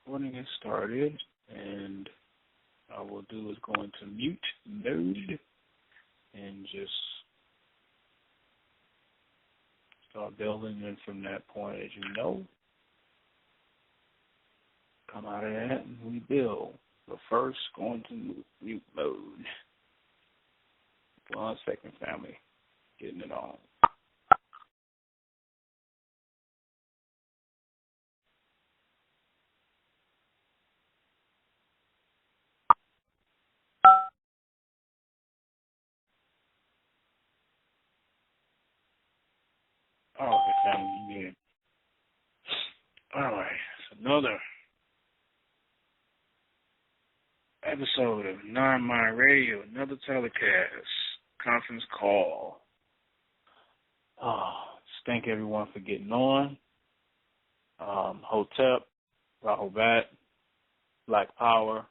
recording has started, and all we'll do is go into mute mode and just start building. And from that point, as you know, come out of that and we build. But first, go into mute mode. 1 second, family. Getting it on. Okay, family, yeah. All right, it's another episode of Non-Mind Radio, another telecast, conference call. Just thank everyone for getting on. Hotep, Wepwawet, Black Power,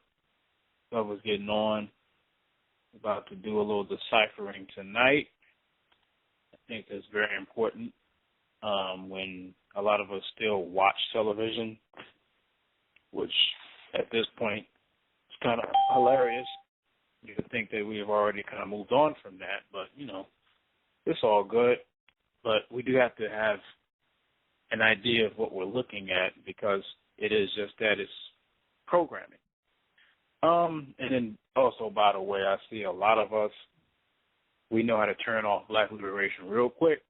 whoever's getting on. About to do a little deciphering tonight. I think that's very important when a lot of us still watch television, which at this point is kind of hilarious. You would think that we have already kind of moved on from that, but, it's all good. But we do have to have an idea of what we're looking at because it is just that, it's programming. And then also, by the way, I see a lot of us, we know how to turn off Black Liberation real quick.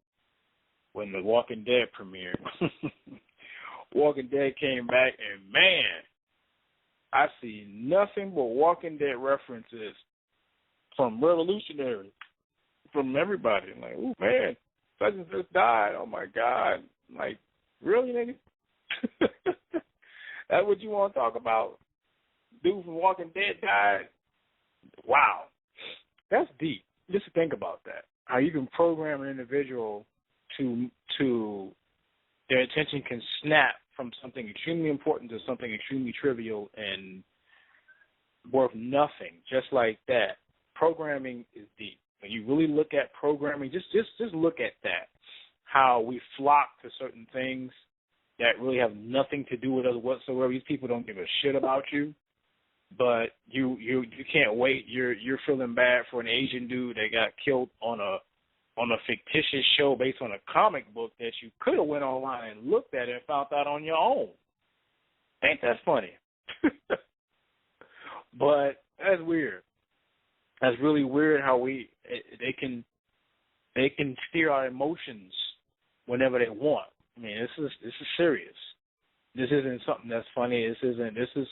When The Walking Dead premiered, Walking Dead came back, and man, I see nothing but Walking Dead references from Revolutionary, from everybody. I'm like, oh man, such and such died. Oh my God. I'm like, really, nigga? That's what you want to talk about? Dude from Walking Dead died? Wow. That's deep. Just think about that. How you can program an individual to their attention can snap from something extremely important to something extremely trivial and worth nothing, just like that. Programming is deep. When you really look at programming, just look at that. How we flock to certain things that really have nothing to do with us whatsoever. These people don't give a shit about you, but you can't wait. You're feeling bad for an Asian dude that got killed on a fictitious show based on a comic book that you could have went online and looked at it and found out on your own. Ain't that funny? But that's weird. That's really weird how they can steer our emotions whenever they want. I mean, this is serious. This isn't something that's funny. This is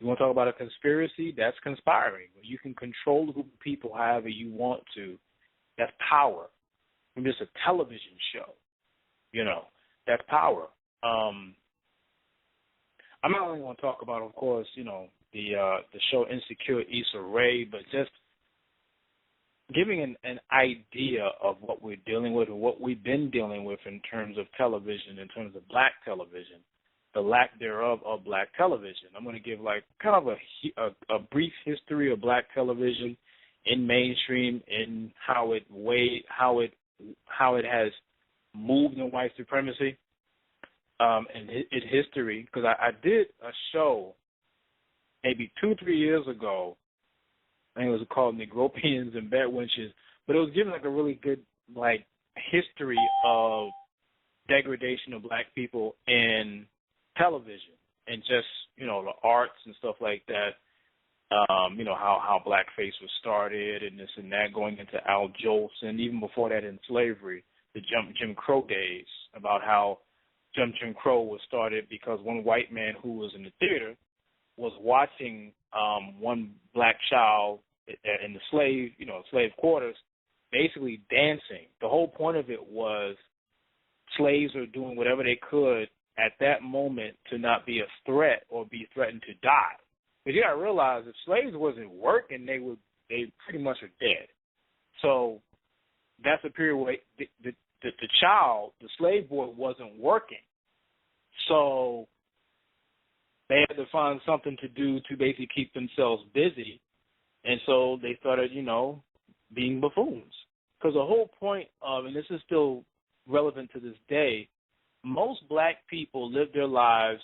you want to talk about a conspiracy? That's conspiring. You can control a group of people however you want to. That's power. From just a television show, that's power. I'm not only going to talk about, of course, the show Insecure Issa Rae, but just giving an idea of what we're dealing with and what we've been dealing with in terms of television, in terms of black television, the lack thereof of black television. I'm going to give kind of a brief history of black television in mainstream, in how it has moved in white supremacy, and its history. Because I did a show maybe 2-3 years ago. I think it was called Negropeans and Bedwenches, but it was given a really good history of degradation of black people in television and just the arts and stuff like that. How blackface was started and this and that, going into Al Jolson, even before that in slavery, the Jim Crow days, about how Jim Crow was started because one white man who was in the theater was watching one black child in the slave quarters basically dancing. The whole point of it was slaves were doing whatever they could at that moment to not be a threat or be threatened to die. But you got to realize if slaves wasn't working, they pretty much are dead. So that's a period where the child, the slave boy, wasn't working. So they had to find something to do to basically keep themselves busy. And so they started, being buffoons. Because the whole point of, and this is still relevant to this day, most black people live their lives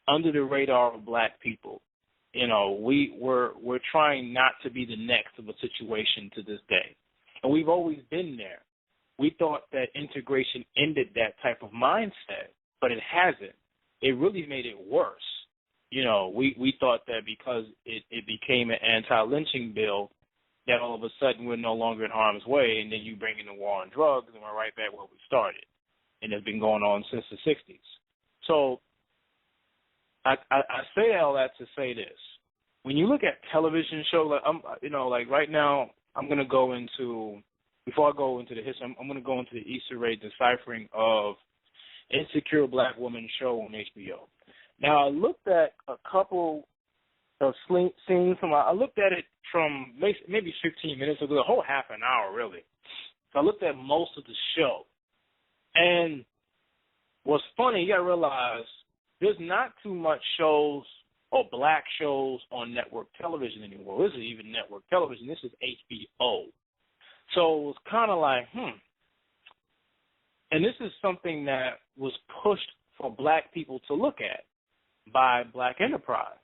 under the radar of black people. You know, we're trying not to be the next of a situation to this day. And we've always been there. We thought that integration ended that type of mindset, but it hasn't. It really made it worse. You know, we thought that because it became an anti-lynching bill, that all of a sudden we're no longer in harm's way, and then you bring in the war on drugs, and we're right back where we started. And it's been going on since the 60s. So I say all that to say this. When you look at television shows, like right now, I'm going to go into, before I go into the history, I'm going to go into the Issa Rae deciphering of Insecure Black Woman show on HBO. Now, I looked at a couple of scenes I looked at it from maybe 15 minutes ago, the whole half an hour, really. So I looked at most of the show. And what's funny, you got to realize there's not too much shows or black shows on network television anymore. This is even network television. This is HBO. So it was kind of like, And this is something that was pushed for black people to look at by Black Enterprise.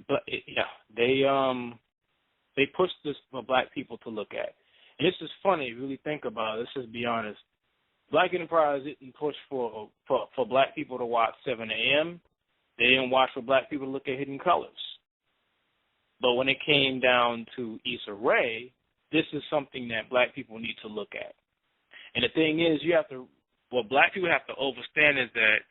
But they pushed this for black people to look at. And this is funny, really think about it. Let's just be honest. Black Enterprise didn't push for black people to watch 7 a.m. They didn't watch for black people to look at Hidden Colors. But when it came down to Issa Rae, this is something that black people need to look at. And the thing is, what black people have to understand is that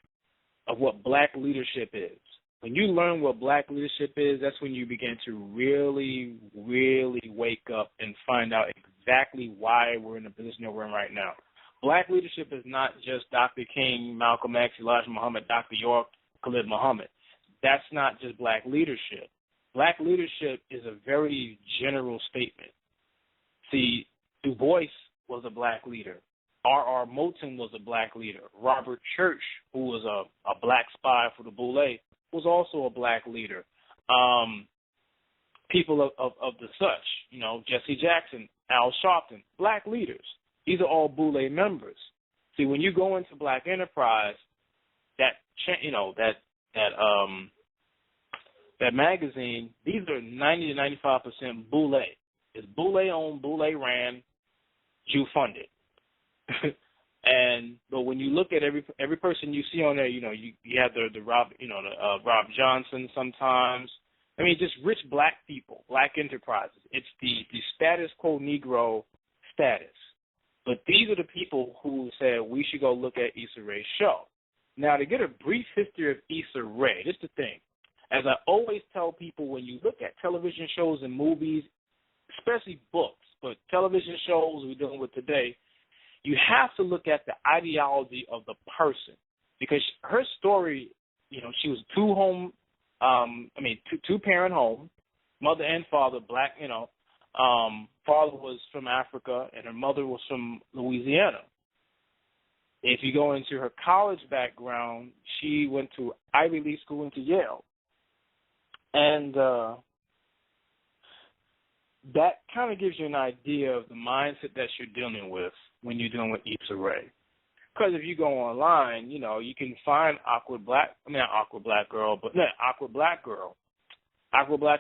of what black leadership is. When you learn what black leadership is, that's when you begin to really, really wake up and find out exactly why we're in the position that we're in right now. Black leadership is not just Dr. King, Malcolm X, Elijah Muhammad, Dr. York, Khalid Muhammad. That's not just black leadership. Black leadership is a very general statement. See, Du Bois was a black leader. R.R. Moulton was a black leader. Robert Church, who was a black spy for the Boule, was also a black leader. People of the such, Jesse Jackson, Al Sharpton, black leaders. These are all Boule members. See, when you go into Black Enterprise, that magazine, these are 90 to 95% Boule. It's Boule owned, Boule ran, Jew funded. But when you look at every person you see on there, you have the Rob Johnson sometimes. I mean, just rich black people, black enterprises. It's the status quo Negro status. But these are the people who said we should go look at Issa Rae's show. Now, to get a brief history of Issa Rae, this is the thing. As I always tell people, when you look at television shows and movies, especially books, but television shows we're dealing with today, you have to look at the ideology of the person. Because her story, she was two-parent home, mother and father, black, father was from Africa and her mother was from Louisiana. If you go into her college background, she went to Ivy League school, into Yale. And that kind of gives you an idea of the mindset that you're dealing with when you're dealing with Issa Rae. Because if you go online, you can find Awkward Black Girl. Awkward Black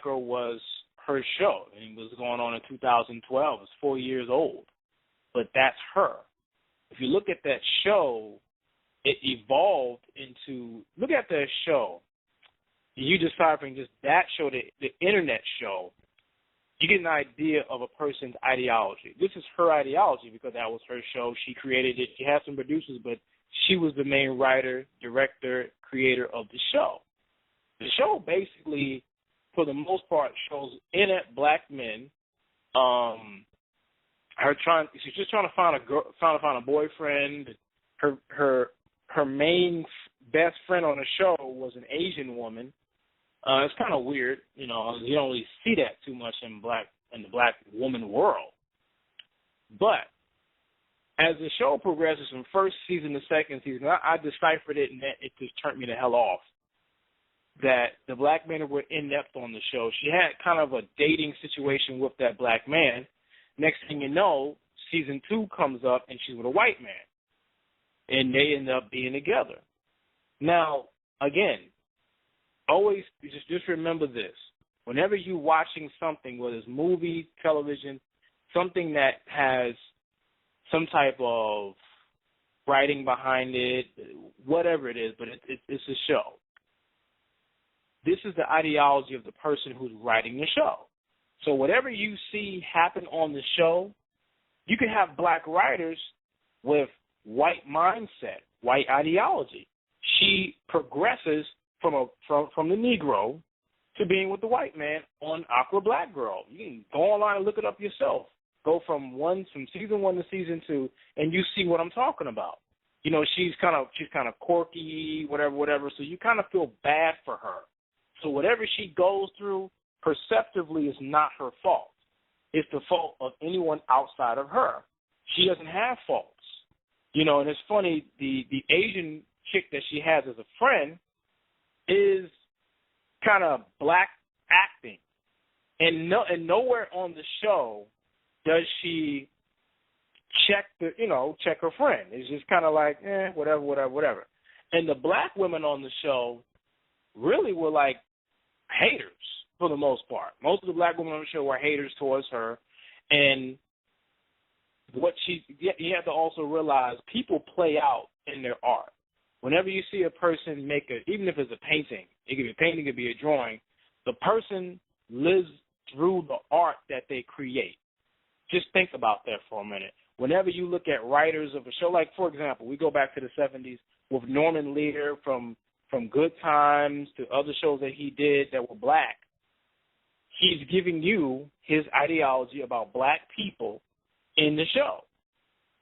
Girl was her show, and it was going on in 2012. It's 4 years old. But that's her. If you look at that show, it evolved into, look at that show, you deciphering just that show, the internet show, you get an idea of a person's ideology. This is her ideology because that was her show. She created it. She had some producers, but she was the main writer, director, creator of the show. The show basically, for the most part, shows internet black men. She's just trying to find a boyfriend. Her main best friend on the show was an Asian woman. It's kind of weird, you don't really see that too much in the black woman world. But as the show progresses from first season to second season, I deciphered it, and it just turned me the hell off. That the black men were inept on the show. She had kind of a dating situation with that black man. Next thing you know, season 2 comes up, and she's with a white man. And they end up being together. Now, again, always just remember this. Whenever you're watching something, whether it's movie, television, something that has some type of writing behind it, whatever it is, but it's a show. This is the ideology of the person who's writing the show. So whatever you see happen on the show, you can have black writers with white mindset, white ideology. She progresses from the Negro to being with the white man on Aqua Black Girl. You can go online and look it up yourself. Go from season 1 to season 2, and you see what I'm talking about. You know, she's kind of quirky, whatever. So you kind of feel bad for her. So whatever she goes through, perceptively, is not her fault. It's the fault of anyone outside of her. She doesn't have faults. You know, and it's funny, the Asian chick that she has as a friend is kind of black acting. And nowhere on the show does she check her friend. It's just kind of like, whatever. And the black women on the show really were like haters for the most part. Most of the black women on the show were haters towards her. And you have to also realize people play out in their art. Whenever you see a person even if it's a painting, it could be a painting, it could be a drawing, the person lives through the art that they create. Just think about that for a minute. Whenever you look at writers of a show, like, for example, we go back to the 70s with Norman Lear from Good Times to other shows that he did that were black, he's giving you his ideology about black people in the show.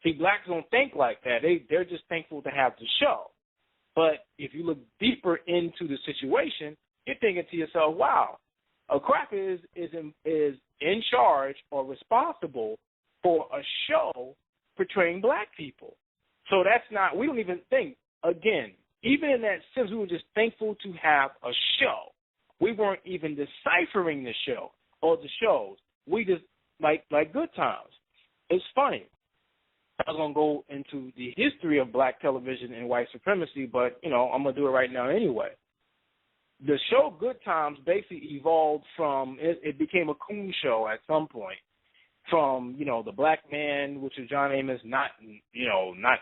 See, blacks don't think like that. They're just thankful to have the show. But if you look deeper into the situation, you're thinking to yourself, wow, a cracker is in charge or responsible for a show portraying black people. So we don't even think, again, even in that sense, we were just thankful to have a show. We weren't even deciphering the show or the shows. We just, like Good Times. It's funny. I was going to go into the history of black television and white supremacy, but, I'm going to do it right now anyway. The show Good Times basically evolved from, it became a coon show at some point, from, the black man, which is John Amos, not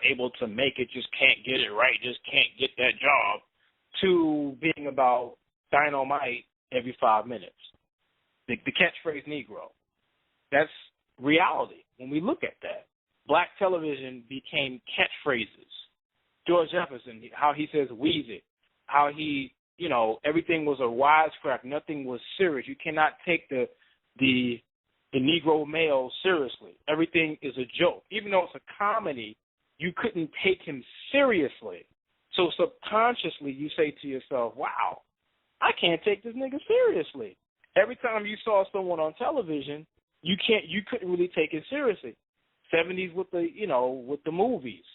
able to make it, just can't get it right, just can't get that job, to being about dynamite every 5 minutes. The catchphrase Negro. That's reality when we look at that. Black television became catchphrases. George Jefferson, how he says "wheeze it," how he, everything was a wisecrack, nothing was serious. You cannot take the Negro male seriously. Everything is a joke. Even though it's a comedy, you couldn't take him seriously. So subconsciously you say to yourself, wow, I can't take this nigga seriously. Every time you saw someone on television, you couldn't really take it seriously. 70s with the movies,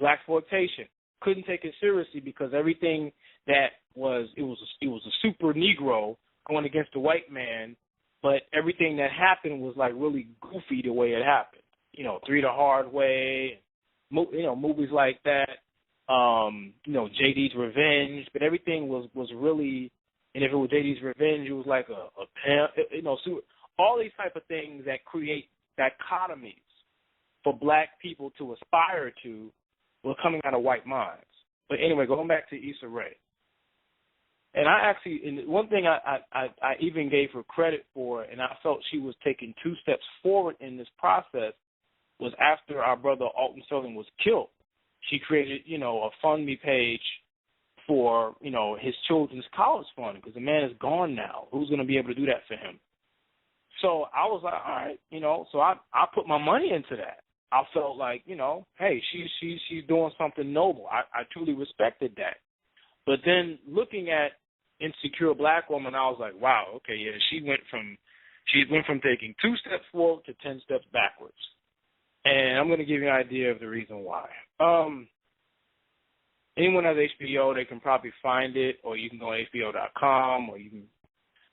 blaxploitation, couldn't take it seriously because everything that was a super Negro going against the white man, but everything that happened was like really goofy the way it happened. Three the Hard Way, movies like that. JD's Revenge, but everything was really, and if it was JD's Revenge, it was like all these type of things that create dichotomies for black people to aspire to were coming out of white minds. But anyway, going back to Issa Rae. And one thing I even gave her credit for, and I felt she was taking 2 steps forward in this process, was after our brother Alton Sterling was killed. She created, a FundMe page for, his children's college fund because the man is gone now. Who's going to be able to do that for him? So I was like, all right, so I put my money into that. I felt like, hey, she's doing something noble. I truly respected that. But then looking at Insecure Black Woman, I was like, wow, okay, yeah, she went from taking 2 steps forward to 10 steps backwards. And I'm going to give you an idea of the reason why. Anyone has HBO, they can probably find it, or you can go on HBO.com, or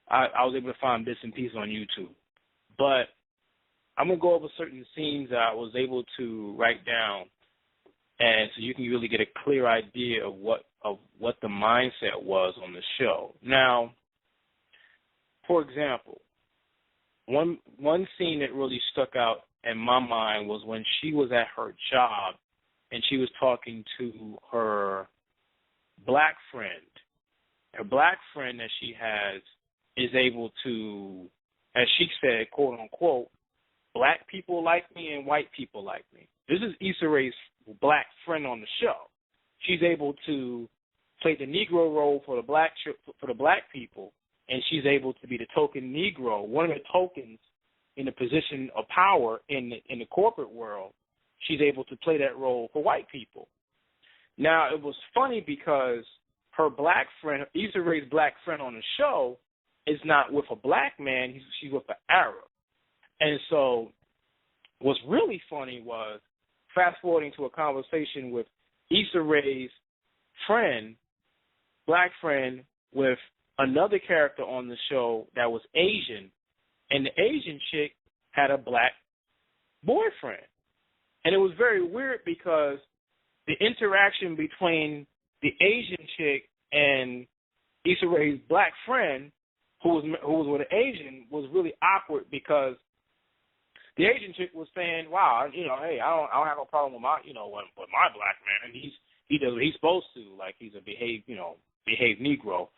I was able to find bits and pieces on YouTube. But I'm going to go over certain scenes that I was able to write down, and so you can really get a clear idea of what of what the mindset was on the show. Now, for example, one scene that really stuck out in my mind was when she was at her job and she was talking to her black friend. Her black friend that she has is able to, as she said, quote unquote, black people like me and white people like me. This is Issa Rae's black friend on the show. She's able to play the Negro role for the black people, and she's able to be the token Negro, one of the tokens in the position of power in the corporate world. She's able to play that role for white people. Now, it was funny because her black friend, Issa Rae's black friend on the show, is not with a black man. She's with an Arab. And so what's really funny was fast-forwarding to a conversation with Issa Rae's friend, black friend, with another character on the show that was Asian, and the Asian chick had a black boyfriend. And it was very weird because the interaction between the Asian chick and Issa Rae's black friend, who was with an Asian, was really awkward because the Asian chick was saying, "Wow, hey, I don't have a problem with with my black man. He does what he's supposed to, like he's a behaved Negro."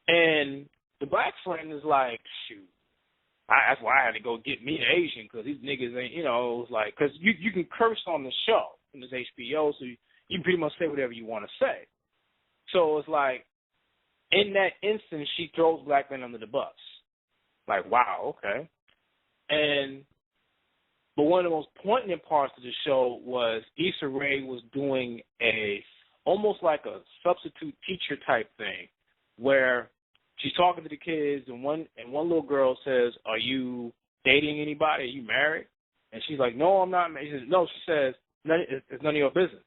And the black friend is like, "Shoot, that's why I had to go get me an Asian because these niggas ain't, it was like, because you can curse on the show in this HBO, so you can pretty much say whatever you want to say." So it's like, in that instance, she throws black men under the bus. Like, wow, okay. But one of the most poignant parts of the show was Issa Rae was doing almost like a substitute teacher type thing, where she's talking to the kids, and one little girl says, "Are you dating anybody? Are you married?" And she's like, "No, I'm not married." She says, "No," she says, "It's none of your business."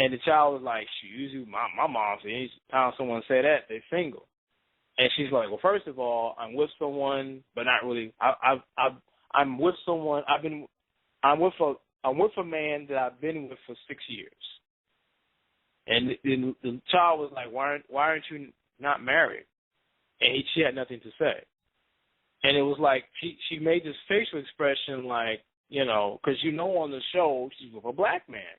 And the child was like, "Shoot, usually my mom said anytime someone say that, they're single." And she's like, "Well, first of all, I'm with someone, but not really. I'm with someone. I'm with a man that I've been with for 6 years." And the child was like, "Why aren't you not married?" And she had nothing to say. And it was like she made this facial expression like, because on the show she's with a black man.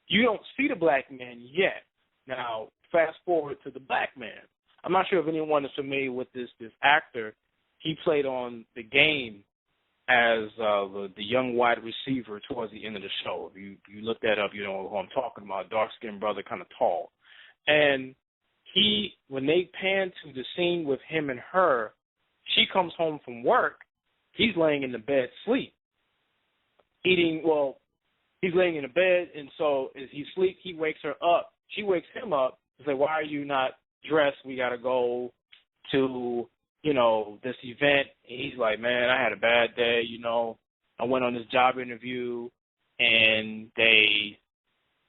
You don't see the black man yet. Now, fast forward to the black man. I'm not sure if anyone is familiar with this actor. He played on The Game as the young wide receiver towards the end of the show. If you look that up, you know who I'm talking about, dark-skinned brother, kind of tall. And when they pan to the scene with him and her, she comes home from work, he's laying in the bed asleep. He's laying in the bed, and so as he sleeps, he wakes her up. She wakes him up and says, "Why are you not dressed? We got to go to this event." And he's like, "Man, I had a bad day, I went on this job interview and they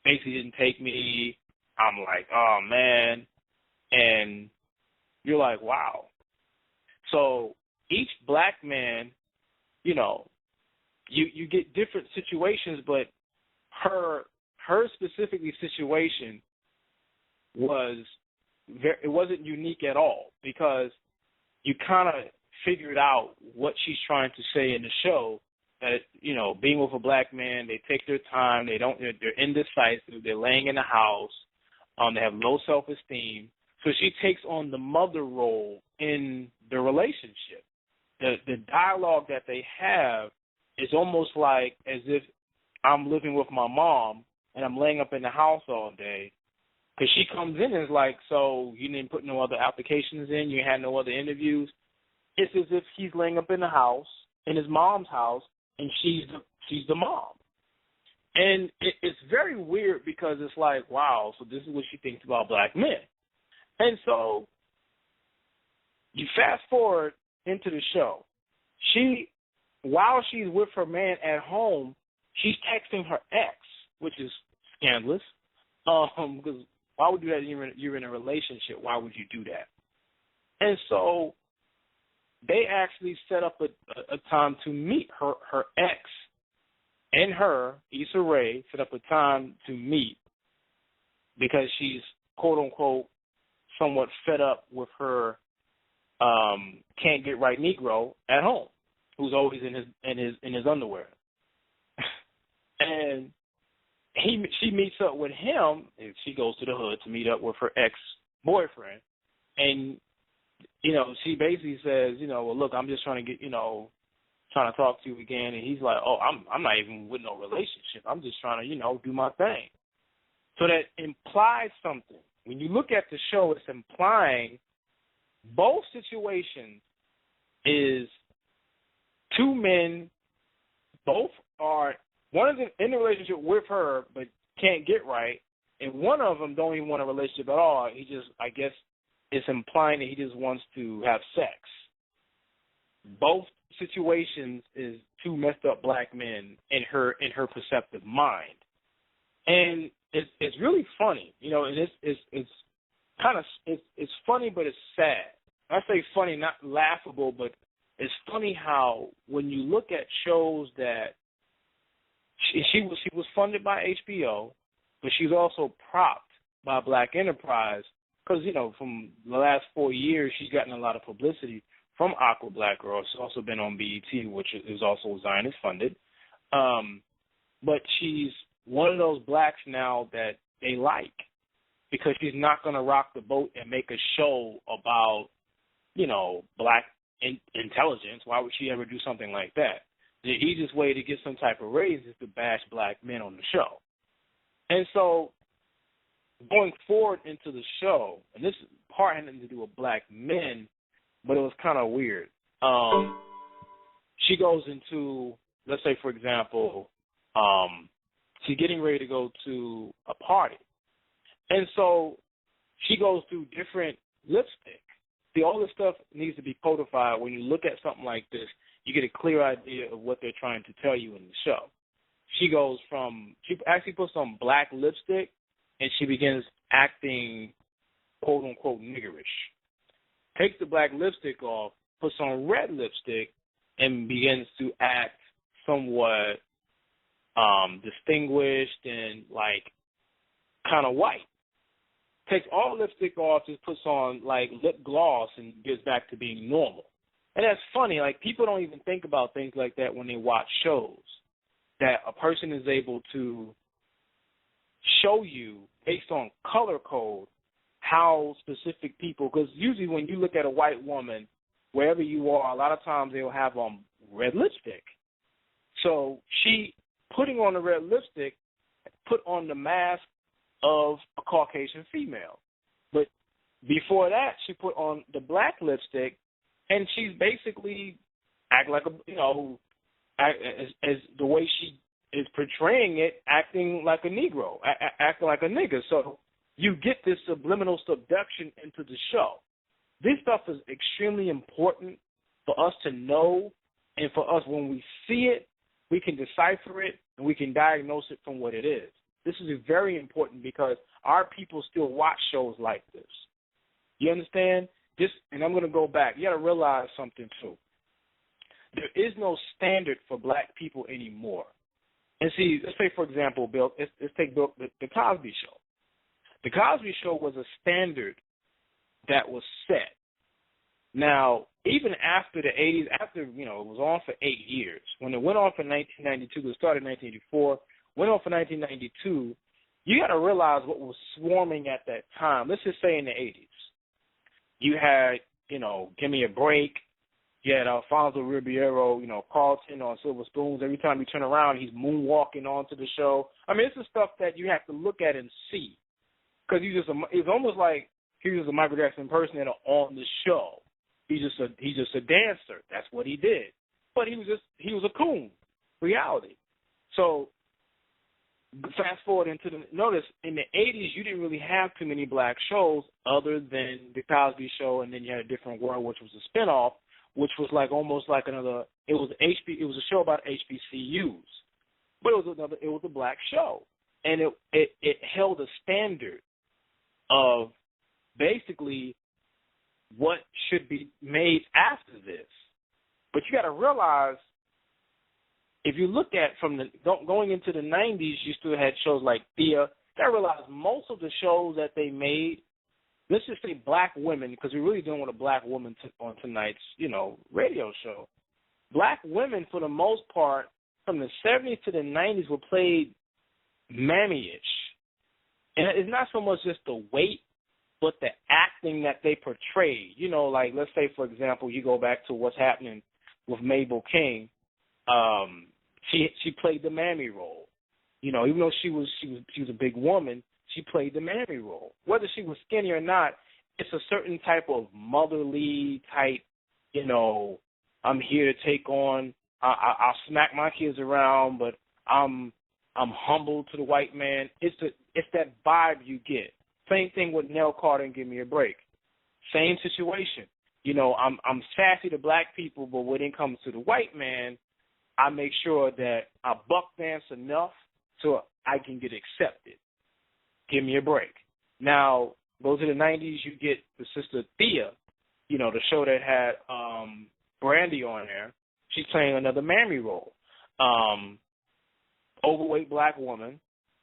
basically didn't take me." I'm like, "Oh, man." And you're like, wow. So each black man, you get different situations, but her specifically situation it wasn't unique at all, because you kind of figured out what she's trying to say in the show, that, being with a black man, they take their time, they're indecisive, they're laying in the house, they have low self-esteem. So she takes on the mother role in the relationship. The dialogue that they have is almost like as if I'm living with my mom and I'm laying up in the house all day. Because she comes in and is like, "So you didn't put no other applications in? You had no other interviews?" It's as if he's laying up in the house, in his mom's house, and she's the mom. And it's very weird because it's like, wow, so this is what she thinks about black men. And so you fast forward into the show. While she's with her man at home, she's texting her ex, which is scandalous. Because why would you do that? You're in a relationship. Why would you do that? And so they actually set up a time to meet her ex and her, Issa Rae, set up a time to meet because she's quote unquote somewhat fed up with her can't get right Negro at home, who's always in his underwear. And she meets up with him, and she goes to the hood to meet up with her ex-boyfriend. And, she basically says, well, look, I'm just trying to get, trying to talk to you again. And he's like, oh, I'm not even with no relationship. I'm just trying to, do my thing. So that implies something. When you look at the show, it's implying both situations is two men, both are, one is in a relationship with her but can't get right, and one of them don't even want a relationship at all. He just, I guess, it's implying that he just wants to have sex. Both situations is two messed up black men in her perceptive mind, and it's really funny, and it's kind of it's funny, but it's sad. I say funny, not laughable, but it's funny how when you look at shows that she was funded by HBO, but she's also propped by Black Enterprise because from the last 4 years she's gotten a lot of publicity from Aqua Black Girl. She's also been on BET, which is also Zionist funded, but she's one of those blacks now that they like because she's not going to rock the boat and make a show about black intelligence. Why would she ever do something like that? The easiest way to get some type of raise is to bash black men on the show. And so going forward into the show, and this part had nothing to do with black men, but it was kind of weird. She goes into, let's say, for example, she's getting ready to go to a party. And so she goes through different lipstick. See, all this stuff needs to be codified. When you look at something like this, you get a clear idea of what they're trying to tell you in the show. She actually puts on black lipstick, and she begins acting, quote unquote, niggerish. Takes the black lipstick off, puts on red lipstick, and begins to act somewhat distinguished and like kind of white. Takes all lipstick off, just puts on like lip gloss, and gets back to being normal. And that's funny. Like, people don't even think about things like that when they watch shows. That a person is able to show you based on color code how specific people. Because usually when you look at a white woman, wherever you are, a lot of times they'll have red lipstick. So she putting on the red lipstick put on the mask of a Caucasian female. But before that, she put on the black lipstick, and she's basically act like as the way she is portraying it, acting like a Negro, acting like a nigger. So you get this subliminal subduction into the show. This stuff is extremely important for us to know, and for us, when we see it, we can decipher it, and we can diagnose it from what it is. This is very important because our people still watch shows like this. You understand? And I'm going to go back. You got to realize something, too. There is no standard for black people anymore. And see, let's say, for example, Bill, let's take the Cosby Show. The Cosby Show was a standard that was set. Now, even after the 80s, after, it was on for 8 years, when it went off in 1992, it started in 1984, went on for 1992, you got to realize what was swarming at that time. Let's just say in the 80s. You had, Give Me a Break. You had Alfonso Ribeiro, Carlton on Silver Spoons. Every time you turn around, he's moonwalking onto the show. I mean, it's the stuff that you have to look at and see. Because it's almost like he was a Michael Jackson impersonator on the show. He's just a dancer. That's what he did. But he was a coon, reality. So fast forward notice in the 80s, you didn't really have too many black shows other than the Cosby Show, and then you had A Different World, which was a spinoff, which was like almost like another. It was a show about HBCUs, but it was a black show, and it held a standard of basically what should be made after this. But you got to realize, if you look at from going into the 90s, you still had shows like Thea gotta realize most of the shows that they made, let's just say black women, because we're really dealing with a black woman on tonight's, radio show. Black women, for the most part, from the 70s to the 90s, were played mammy-ish. And it's not so much just the weight, but the acting that they portray. Like, let's say, for example, you go back to what's happening with Mabel King. She played the mammy role. Even though she was a big woman, she played the mammy role. Whether she was skinny or not, it's a certain type of motherly type, I'm here to take on, I'll smack my kids around, but I'm humble to the white man. It's that vibe you get. Same thing with Nell Carter and Give Me a Break. Same situation. I'm sassy to black people, but when it comes to the white man, I make sure that I buck dance enough so I can get accepted. Give Me a Break. Now, go to the 90s, you get the sister Thea, the show that had Brandy on there. She's playing another mammy role. Overweight black woman,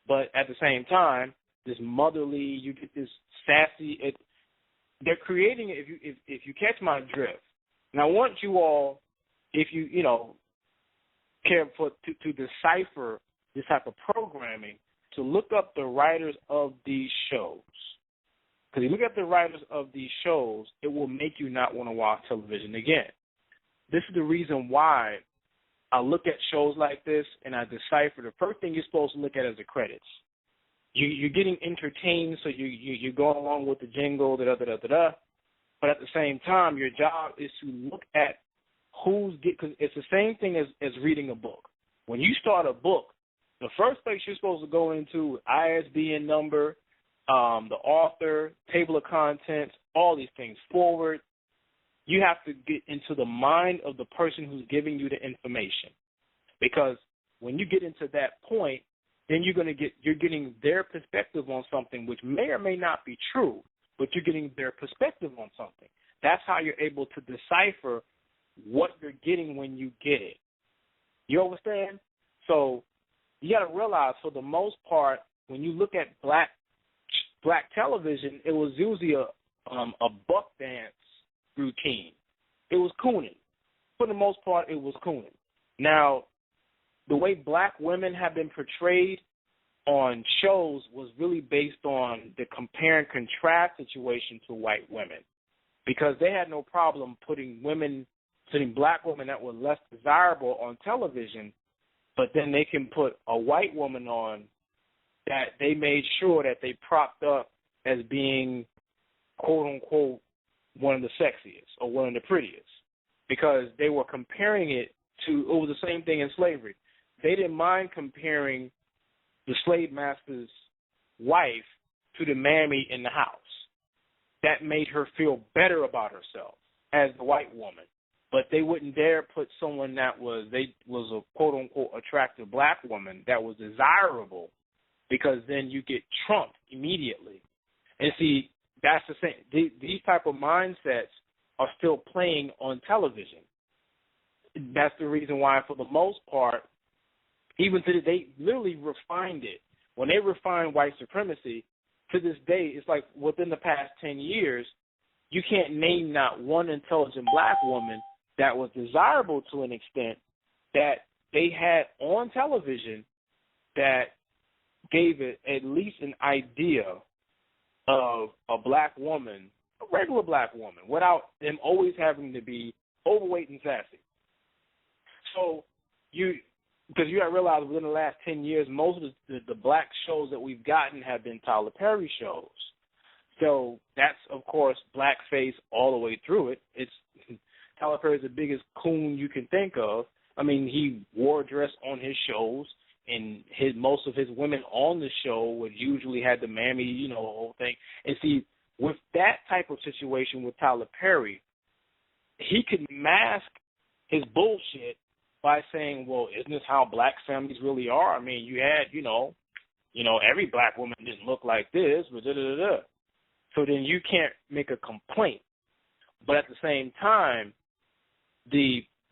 but at the same time, this motherly, you get this sassy. They're creating it, if you catch my drift. And I want you all, if you care to decipher this type of programming, to look up the writers of these shows. Because if you look at the writers of these shows, it will make you not want to watch television again. This is the reason why I look at shows like this and I decipher. The first thing you're supposed to look at is the credits. You're getting entertained, so you're going along with the jingle, da-da-da-da-da. But at the same time, your job is to look at because it's the same thing as reading a book. When you start a book, the first place you're supposed to go into, ISBN number, the author, table of contents, all these things, forward. You have to get into the mind of the person who's giving you the information. Because when you get into that point, then you're getting their perspective on something which may or may not be true, but you're getting their perspective on something. That's how you're able to decipher what you're getting when you get it. You understand? So you got to realize, for the most part, when you look at black television, it was usually a buck dance routine. It was cooning. For the most part, it was cooning. Now, the way black women have been portrayed on shows was really based on the compare and contrast situation to white women, because they had no problem putting black women that were less desirable on television, but then they can put a white woman on that they made sure that they propped up as being, quote unquote, one of the sexiest or one of the prettiest, because they were comparing it was the same thing in slavery. They didn't mind comparing the slave master's wife to the mammy in the house. That made her feel better about herself as the white woman. But they wouldn't dare put someone that was a quote-unquote attractive black woman that was desirable, because then you get trumped immediately. And see, that's the same. These type of mindsets are still playing on television. That's the reason why, for the most part, even today, they literally refined it. When they refined white supremacy, to this day, it's like within the past 10 years, you can't name not one intelligent black woman that was desirable to an extent that they had on television that gave it at least an idea of a black woman, a regular black woman, without them always having to be overweight and sassy. So because you got to realize, within the last 10 years, most of the black shows that we've gotten have been Tyler Perry shows. So that's, of course, blackface all the way through it. Tyler Perry's the biggest coon you can think of. I mean, he wore a dress on his shows, and most of his women on the show would usually have the mammy, the whole thing. And see, with that type of situation with Tyler Perry, he could mask his bullshit by saying, well, isn't this how black families really are? I mean, you had, every black woman didn't look like this, but da-da-da-da. So then you can't make a complaint. But at the same time,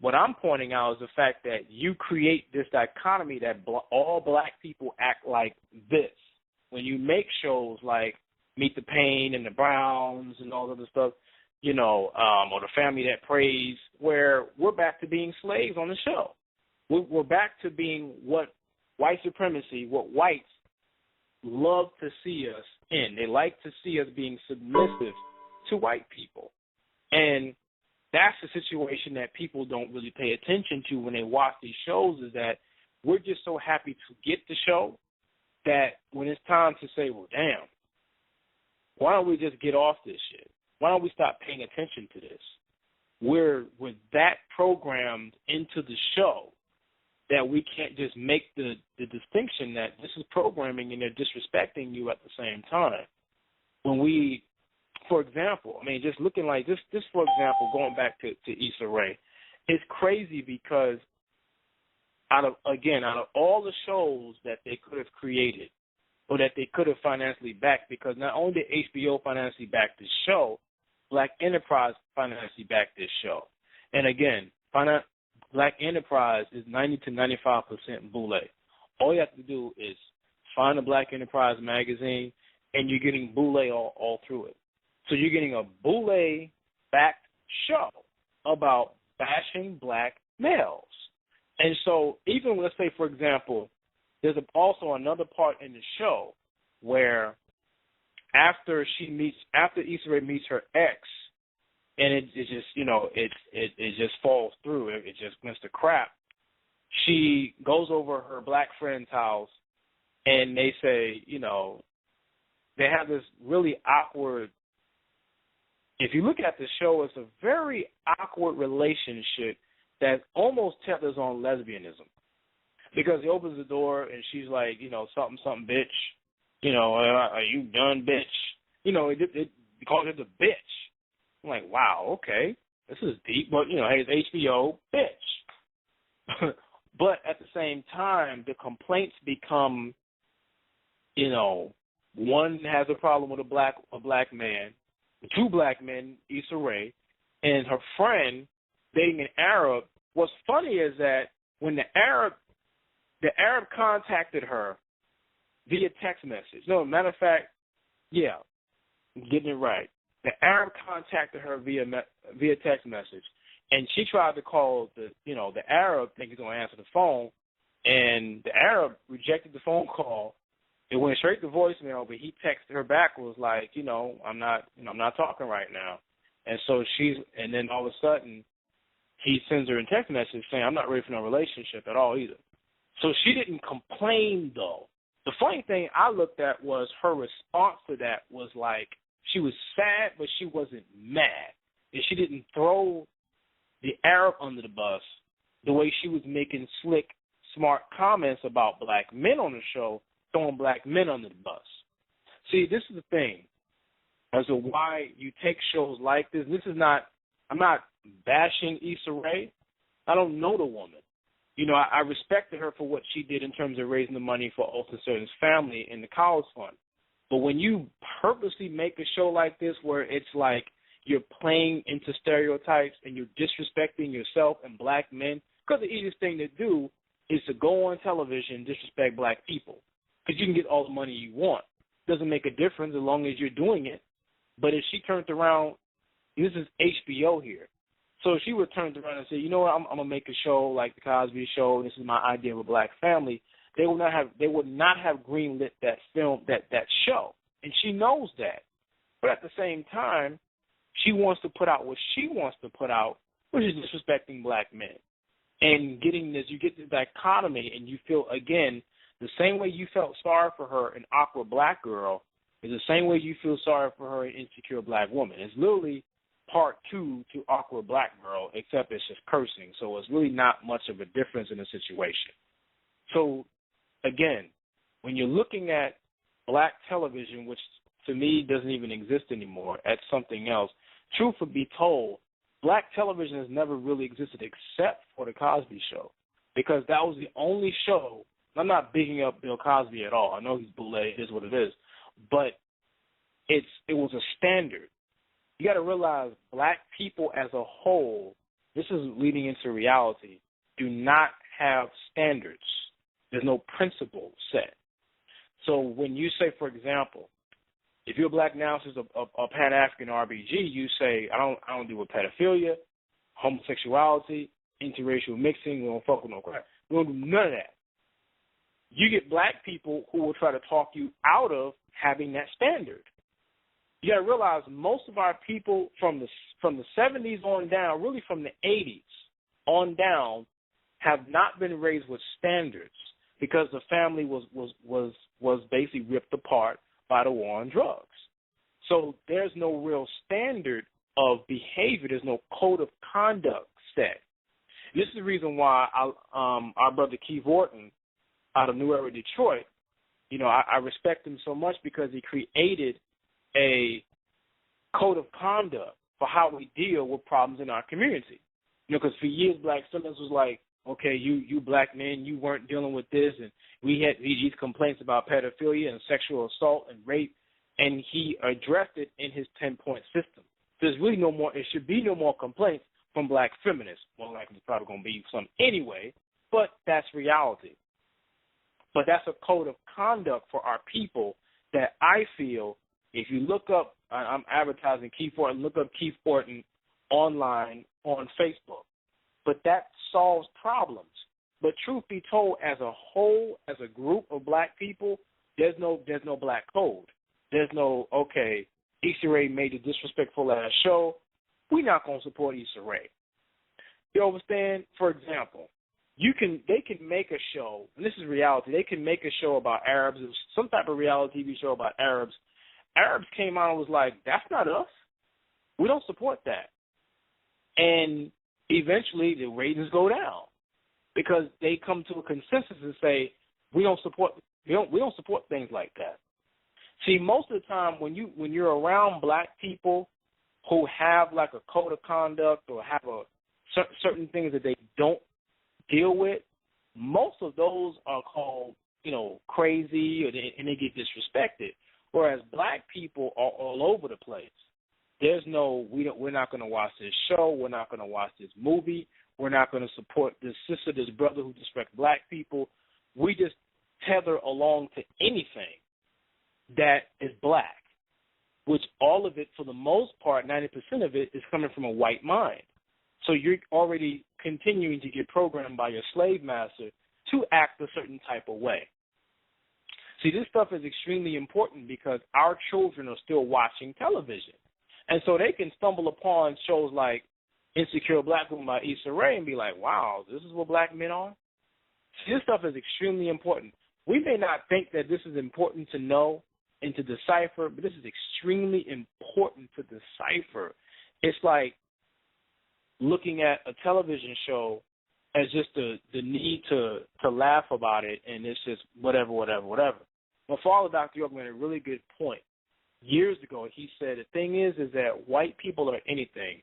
what I'm pointing out is the fact that you create this dichotomy that all black people act like this. when you make shows like Meet the Pain and the Browns and all of the stuff, you know, or The Family That Prays, where we're back to being slaves on the show. We're back to being what white supremacy, what whites love to see us in. They like to see us being submissive to white people. And that's the situation that people don't really pay attention to when they watch these shows, is that we're just so happy to get the show that when it's time to say, well, damn, why don't we just get off this shit? Why don't we stop paying attention to this? We're that programmed into the show that we can't just make the distinction that this is programming and they're disrespecting you at the same time. When we, for example, I mean, just looking like this for example, going back to Issa Rae, it's crazy because out of all the shows that they could have created or that they could have financially backed, because not only did HBO financially back this show, Black Enterprise financially backed this show. And again, Black Enterprise is 90 to 95% Boule. All you have to do is find a Black Enterprise magazine, and you're getting Boule all through it. So you're getting a Boule-backed show about bashing black males. And so even, let's say, for example, there's also another part in the show where after Issa Rae meets her ex, and it just, you know, it just falls through. It just went to crap. She goes over her black friend's house, and they say, you know, they have this really awkward. If you look at the show, it's a very awkward relationship that almost tethers on lesbianism, because he opens the door and she's like, you know, something, bitch. You know, are you done, bitch? You know, it calls her the bitch. I'm like, wow, okay, this is deep, but, you know, hey, it's HBO, bitch. But at the same time, the complaints become, you know, one has a problem with a black man, two black men, Issa Rae, and her friend dating an Arab. What's funny is that when the Arab contacted her via text message. No, matter of fact, yeah, I'm getting it right. The Arab contacted her via text message, and she tried to call the Arab, thinking he's going to answer the phone, and the Arab rejected the phone call. It went straight to voicemail, but he texted her back, was like, you know, I'm not talking right now. And so and then all of a sudden, he sends her a text message saying, I'm not ready for no relationship at all either. So she didn't complain, though. The funny thing I looked at was her response to that was like, she was sad, but she wasn't mad. And she didn't throw the Arab under the bus the way she was making slick, smart comments about black men on the show, throwing black men under the bus. See, this is the thing as to why you take shows like this. I'm not bashing Issa Rae. I don't know the woman. You know, I respected her for what she did in terms of raising the money for Alton Sterling's family in the college fund. But when you purposely make a show like this where it's like you're playing into stereotypes and you're disrespecting yourself and black men, because the easiest thing to do is to go on television and disrespect black people, because you can get all the money you want. Doesn't make a difference as long as you're doing it. But if she turned around, this is HBO here. So if she would turn around and say, you know what, I'm going to make a show like The Cosby Show, this is my idea of a black family, they would not have greenlit that film, that show. And she knows that. But at the same time, she wants to put out what she wants to put out, which is disrespecting black men. And getting this, you get this dichotomy, and you feel, again, the same way you felt sorry for her in Awkward Black Girl is the same way you feel sorry for her in Insecure Black Woman. It's literally part 2 to Awkward Black Girl, except it's just cursing. So it's really not much of a difference in the situation. So, again, when you're looking at black television, which to me doesn't even exist anymore, at something else, truth be told, black television has never really existed except for The Cosby Show, because that was the only show. I'm not bigging up Bill Cosby at all. I know he's boule, it is what it is, but it was a standard. You got to realize black people as a whole, this is leading into reality, do not have standards. There's no principle set. So when you say, for example, if you're a black analysis of Pan-African RBG, you say, I don't deal with pedophilia, homosexuality, interracial mixing, we don't fuck with no crap. We don't do none of that. You get black people who will try to talk you out of having that standard. You got to realize most of our people from the 70s on down, really from the 80s on down, have not been raised with standards because the family was basically ripped apart by the war on drugs. So there's no real standard of behavior. There's no code of conduct set. This is the reason why our brother Keith Orton out of New Era, Detroit, I respect him so much because he created a code of conduct for how we deal with problems in our community. Because for years, Black Simmons was like, okay, you black men, you weren't dealing with this, and we had these complaints about pedophilia and sexual assault and rape, and he addressed it in his 10-point system. There's really no more, it should be no more complaints from black feminists. More likely it's probably going to be some anyway, but that's reality. But that's a code of conduct for our people that I feel, if you look up, I'm advertising Keith Orton, look up Keith Orton online on Facebook. But that solves problems. But truth be told, as a whole, as a group of black people, there's no black code. There's no, okay, Issa Rae made a disrespectful ass show. We're not going to support Issa Rae. You understand? For example, they can make a show, and this is reality, they can make a show about Arabs, some type of reality TV show about Arabs. Arabs came out and was like, that's not us. We don't support that. And eventually the ratings go down because they come to a consensus and say, we don't support things like that. See, most of the time when you're around black people who have like a code of conduct or have certain things that they don't deal with, most of those are called, crazy and they get disrespected. Whereas black people are all over the place. There's no, we're not going to watch this show. We're not going to watch this movie. We're not going to support this sister, this brother who disrespects black people. We just tether along to anything that is black, which all of it, for the most part, 90% of it is coming from a white mind. So you're already continuing to get programmed by your slave master to act a certain type of way. See, this stuff is extremely important because our children are still watching television. And so they can stumble upon shows like Insecure Black Woman by Issa Rae and be like, wow, this is what black men are? See, this stuff is extremely important. We may not think that this is important to know and to decipher, but this is extremely important to decipher. It's like looking at a television show as just the need to laugh about it, and it's just whatever. My father, Dr. York, made a really good point. Years ago, he said the thing is that white people are anything.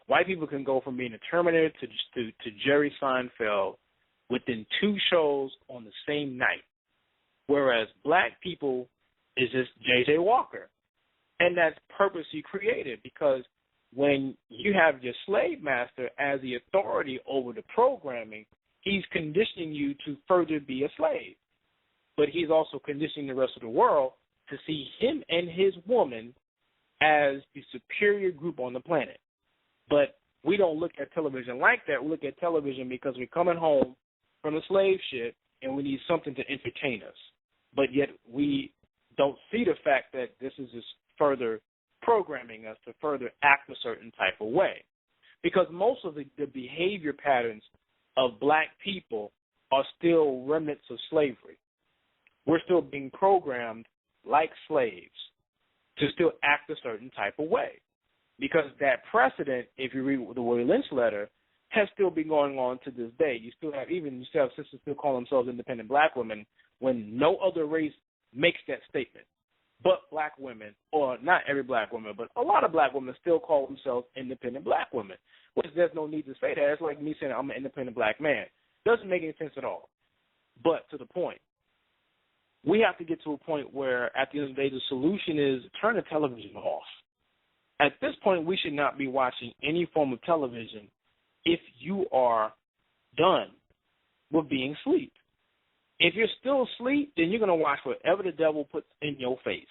White people can go from being a Terminator to Jerry Seinfeld within 2 shows on the same night, whereas black people is just J.J. Walker. And that's purposely created because when you have your slave master as the authority over the programming, he's conditioning you to further be a slave. But he's also conditioning the rest of the world to see him and his woman as the superior group on the planet. But we don't look at television like that. We look at television because we're coming home from the slave ship and we need something to entertain us. But yet we don't see the fact that this is just further programming us to further act a certain type of way. Because most of the behavior patterns of black people are still remnants of slavery. We're still being programmed like slaves to still act a certain type of way. Because that precedent, if you read the Willie Lynch letter, has still been going on to this day. You still have sisters still call themselves independent black women when no other race makes that statement. But black women, or not every black woman, but a lot of black women still call themselves independent black women, which there's no need to say that. It's like me saying I'm an independent black man. Doesn't make any sense at all. But to the point, we have to get to a point where at the end of the day the solution is turn the television off. At this point, we should not be watching any form of television if you are done with being asleep. If you're still asleep, then you're going to watch whatever the devil puts in your face.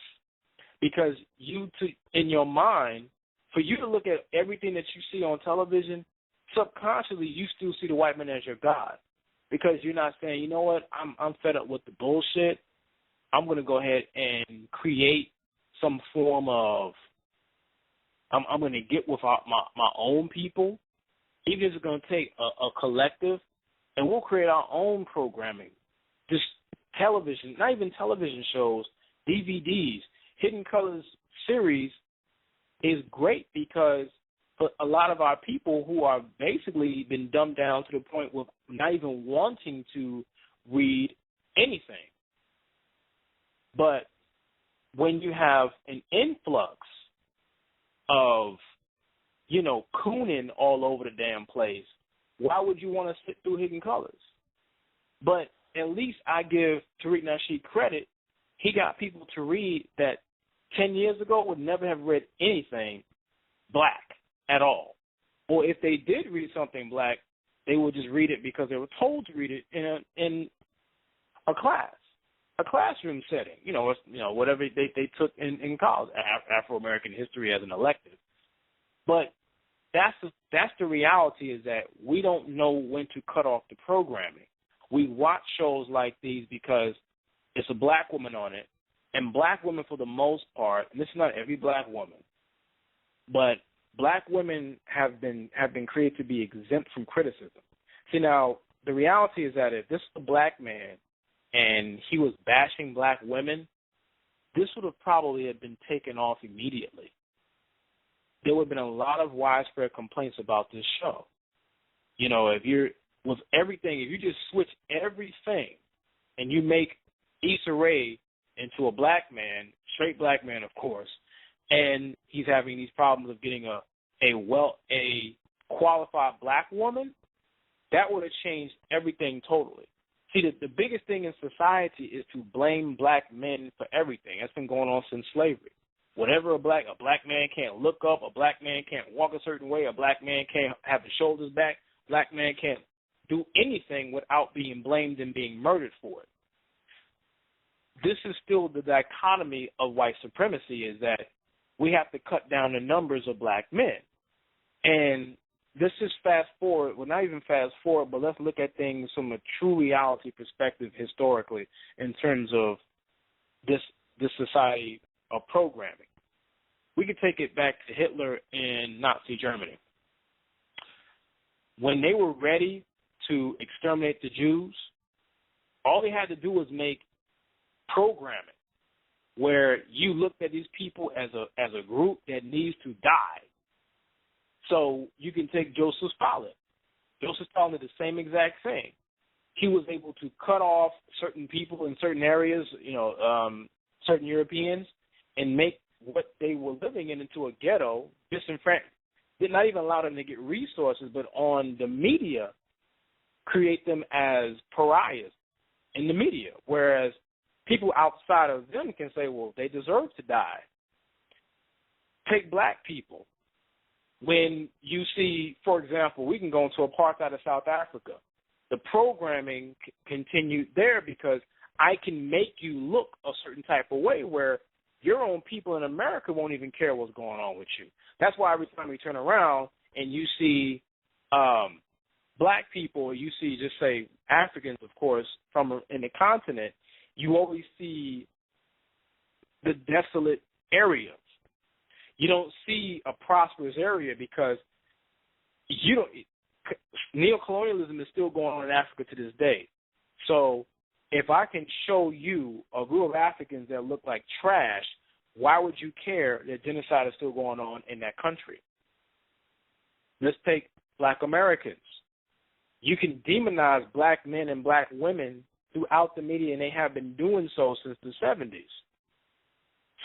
Because in your mind, for you to look at everything that you see on television, subconsciously you still see the white man as your God. Because you're not saying, you know what, I'm fed up with the bullshit. I'm going to go ahead and create some form of, I'm going to get with my own people, even if it's going to take a collective, and we'll create our own programming. Just television, not even television shows, DVDs. Hidden Colors series is great because for a lot of our people who are basically been dumbed down to the point of not even wanting to read anything. But when you have an influx of, cooning all over the damn place, why would you want to sit through Hidden Colors? But at least I give Tariq Nasheed credit. He got people to read that 10 years ago would never have read anything black at all. Or if they did read something black, they would just read it because they were told to read it in a class, a classroom setting, whatever they took in college, Afro-American history as an elective. But that's the reality, is that we don't know when to cut off the programming. We watch shows like these because it's a black woman on it, and black women for the most part, and this is not every black woman, but black women have been created to be exempt from criticism. See, now, the reality is that if this was a black man and he was bashing black women, this would have probably been taken off immediately. There would have been a lot of widespread complaints about this show. If you just switch everything and you make Issa Rae into a black man, straight black man, of course, and he's having these problems of getting a qualified black woman, that would have changed everything totally. See, the biggest thing in society is to blame black men for everything. That's been going on since slavery. Whatever a black man can't look up, a black man can't walk a certain way, a black man can't have his shoulders back, black man can't do anything without being blamed and being murdered for it. This is still the dichotomy of white supremacy, is that we have to cut down the numbers of black men. And let's just fast forward, well, not even fast forward, but let's look at things from a true reality perspective historically in terms of this society of programming. We could take it back to Hitler in Nazi Germany. When they were ready to exterminate the Jews, all they had to do was make programming where you looked at these people as a group that needs to die. So you can take Joseph Stalin. Joseph Stalin did the same exact thing. He was able to cut off certain people in certain areas, certain Europeans, and make what they were living in into a ghetto, disenfranchised. Did not even allow them to get resources, but on the media, create them as pariahs in the media, whereas people outside of them can say, well, they deserve to die. Take black people. When you see, for example, we can go into apartheid of South Africa. The programming continued there because I can make you look a certain type of way where your own people in America won't even care what's going on with you. That's why every time we turn around and you see black people, or you see, just say, Africans, of course, in the continent, you always see the desolate areas. You don't see a prosperous area because neocolonialism is still going on in Africa to this day. So if I can show you a group of Africans that look like trash, why would you care that genocide is still going on in that country? Let's take black Americans. You can demonize black men and black women throughout the media, and they have been doing so since the 70s.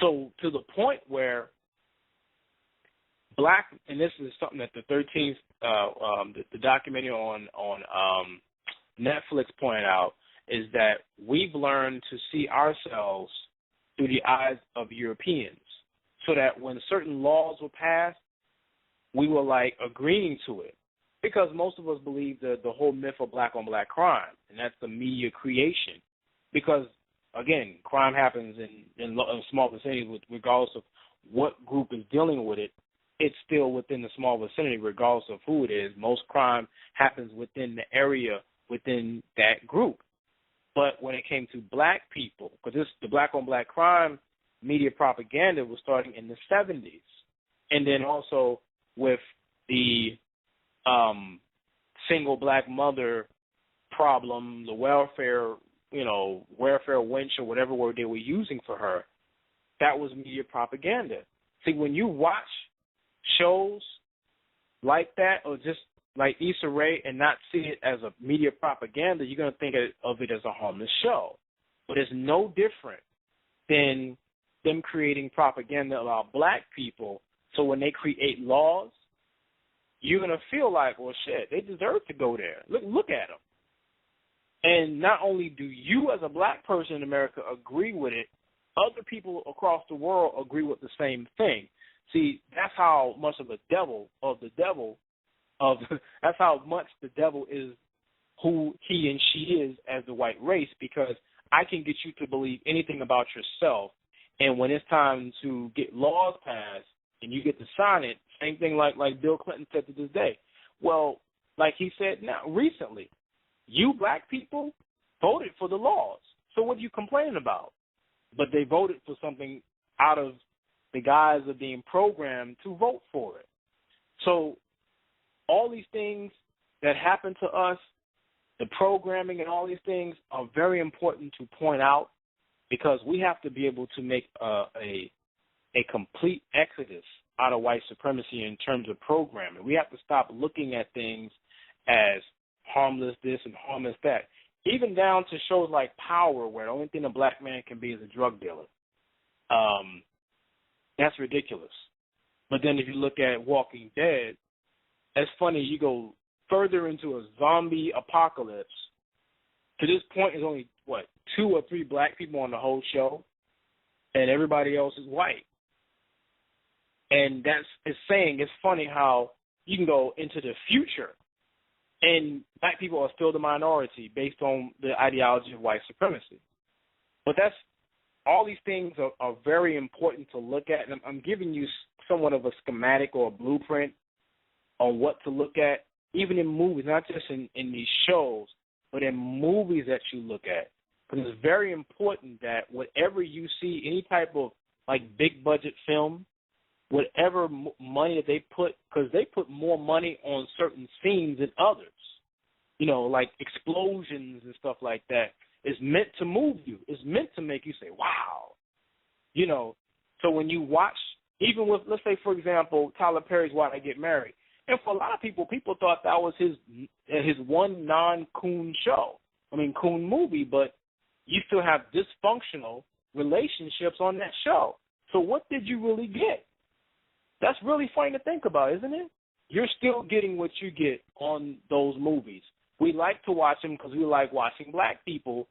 So to the point where black, and this is something that the 13th, the documentary on Netflix pointed out, is that we've learned to see ourselves through the eyes of Europeans, so that when certain laws were passed, we were like agreeing to it, because most of us believe the whole myth of black on black crime, and that's the media creation. because, again, crime happens in small vicinities regardless of what group is dealing with it. It's still within the small vicinity regardless of who it is. Most crime happens within the area, within that group. But when it came to black people, because the black-on-black crime media propaganda was starting in the 70s. And then also with the single black mother problem, the welfare wench or whatever word they were using for her, that was media propaganda. See, when you watch shows like that, or just like Issa Rae, and not see it as a media propaganda, you're going to think of it as a harmless show. But it's no different than them creating propaganda about black people. So when they create laws, you're going to feel like, well, shit, they deserve to go there. Look at them. And not only do you as a black person in America agree with it, other people across the world agree with the same thing. See, that's how much of that's how much the devil is who he and she is as the white race, because I can get you to believe anything about yourself, and when it's time to get laws passed and you get to sign it, same thing like Bill Clinton said to this day. Well, like he said now recently, you black people voted for the laws, so what are you complaining about? But they voted for something out of the guise of being programmed to vote for it. So all these things that happen to us, the programming and all these things are very important to point out, because we have to be able to make a complete exodus out of white supremacy in terms of programming. We have to stop looking at things as harmless this and harmless that, even down to shows like Power, where the only thing a black man can be is a drug dealer. That's ridiculous. But then if you look at Walking Dead, it's funny, you go further into a zombie apocalypse. To this point, there's only, 2 or 3 black people on the whole show, and everybody else is white. And it's funny how you can go into the future, and black people are still the minority based on the ideology of white supremacy. But all these things are very important to look at, and I'm giving you somewhat of a schematic or a blueprint on what to look at, even in movies, not just in these shows, but in movies that you look at. Because it's very important that whatever you see, any type of big budget film, whatever money that they put, because they put more money on certain scenes than others, like explosions and stuff like that, is meant to move you. It's meant to make you say, wow. So when you watch, even with, let's say, for example, Tyler Perry's Why I Get Married, and for a lot of people thought that was his one non-coon coon movie, but you still have dysfunctional relationships on that show. So what did you really get? That's really funny to think about, isn't it? You're still getting what you get on those movies. We like to watch them because we like watching black people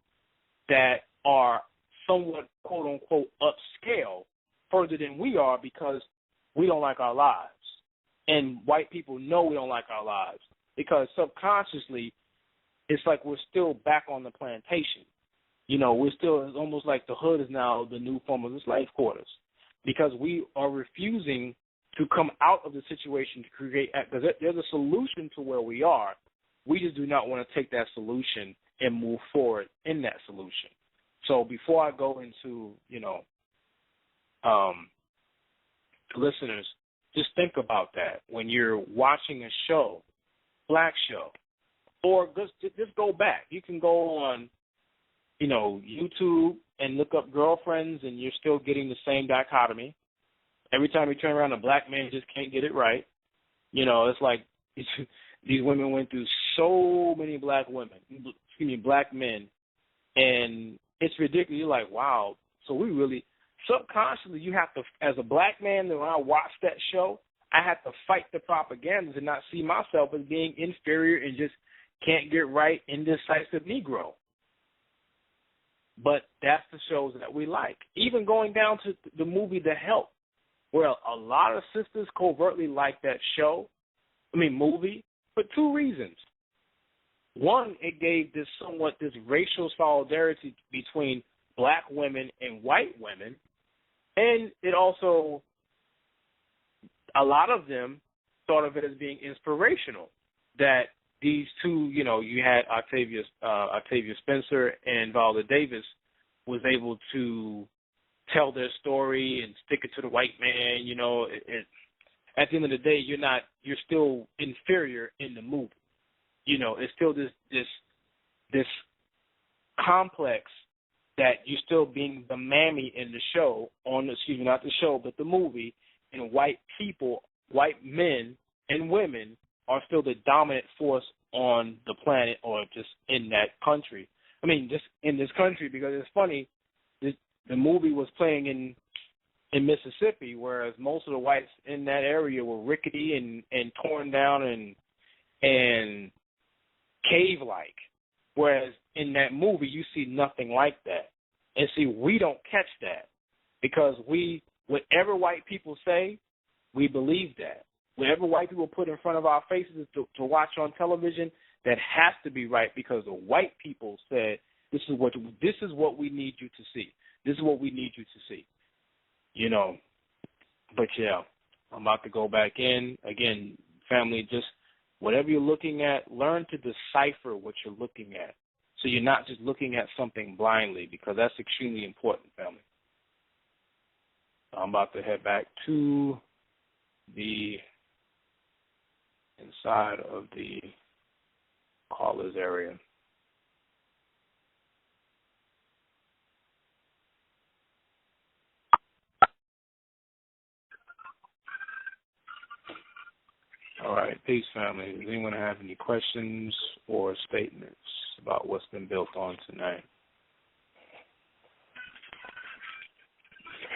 that are somewhat, quote-unquote, upscale further than we are, because we don't like our lives. And white people know we don't like our lives, because subconsciously it's like we're still back on the plantation. We're still, it's almost like the hood is now the new form of the slave quarters, because we are refusing to come out of the situation to create, because there's a solution to where we are. We just do not want to take that solution and move forward in that solution. So before I go into, listeners, just think about that when you're watching a show, black show, or just go back. You can go on, YouTube and look up Girlfriends, and you're still getting the same dichotomy. Every time you turn around, a black man just can't get it right. It's like these women went through so many black men, and it's ridiculous. You're like, wow. So we really, subconsciously, you have to, as a black man, when I watch that show, I have to fight the propaganda and not see myself as being inferior and just can't get right, indecisive Negro. But that's the shows that we like. Even going down to the movie The Help, where a lot of sisters covertly like that movie, for 2 reasons. one, it gave this racial solidarity between black women and white women, and it also, a lot of them thought of it as being inspirational, that these two, you had Octavia Spencer and Viola Davis was able to tell their story and stick it to the white man. At the end of the day, you're still inferior in the movie. It's still this complex that you're still being the mammy in the show, not the show, but the movie, and white people, white men and women are still the dominant force on the planet, or just in that country. I mean, just in this country, because it's funny, the movie was playing in Mississippi, whereas most of the whites in that area were rickety and torn down and cave-like. Whereas in that movie, you see nothing like that. And see, we don't catch that because whatever white people say, we believe that. Whatever white people put in front of our faces to watch on television, that has to be right because the white people said, this is what we need you to see. This is what we need you to see. But yeah, I'm about to go back in. Again, family, just whatever you're looking at, learn to decipher what you're looking at. So you're not just looking at something blindly, because that's extremely important, family. I'm about to head back to the inside of the callers area. All right, peace, family. Does anyone have any questions or statements about what's been built on tonight?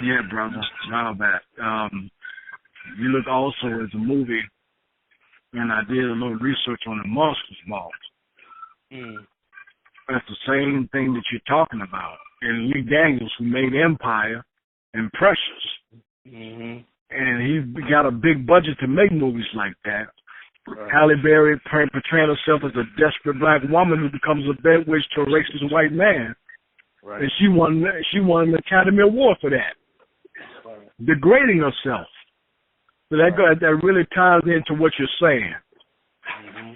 Yeah, brother, now that you look also as a movie, and I did a little research on the Monsters Ball. That's the same thing that you're talking about. And Lee Daniels, who made Empire and Precious. Mm-hmm. And he got a big budget to make movies like that. Right. Halle Berry portraying herself as a desperate black woman who becomes a bedwitch to a racist white man. Right. And she won an Academy Award for that. Right. Degrading herself. So that really ties into what you're saying. Mm-hmm.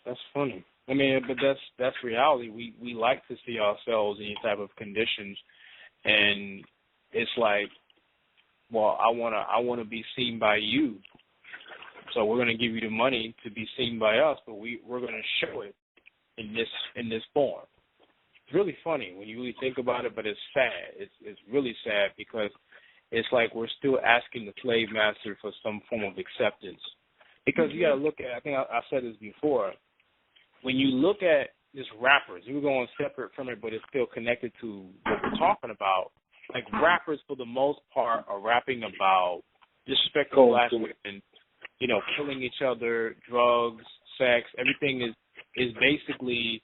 That's funny. I mean, but that's reality. We like to see ourselves in these type of conditions, and it's like, well, I wanna be seen by you, so we're gonna give you the money to be seen by us, but we're gonna show it in this form. It's really funny when you really think about it, but it's sad. It's really sad because it's like we're still asking the slave master for some form of acceptance. Because you got to look at, I think I said this before, when you look at just rappers, we're going separate from it, but it's still connected to what we're talking about. Like rappers, for the most part, are rapping about disrespecting black women, killing each other, drugs, sex. Everything is basically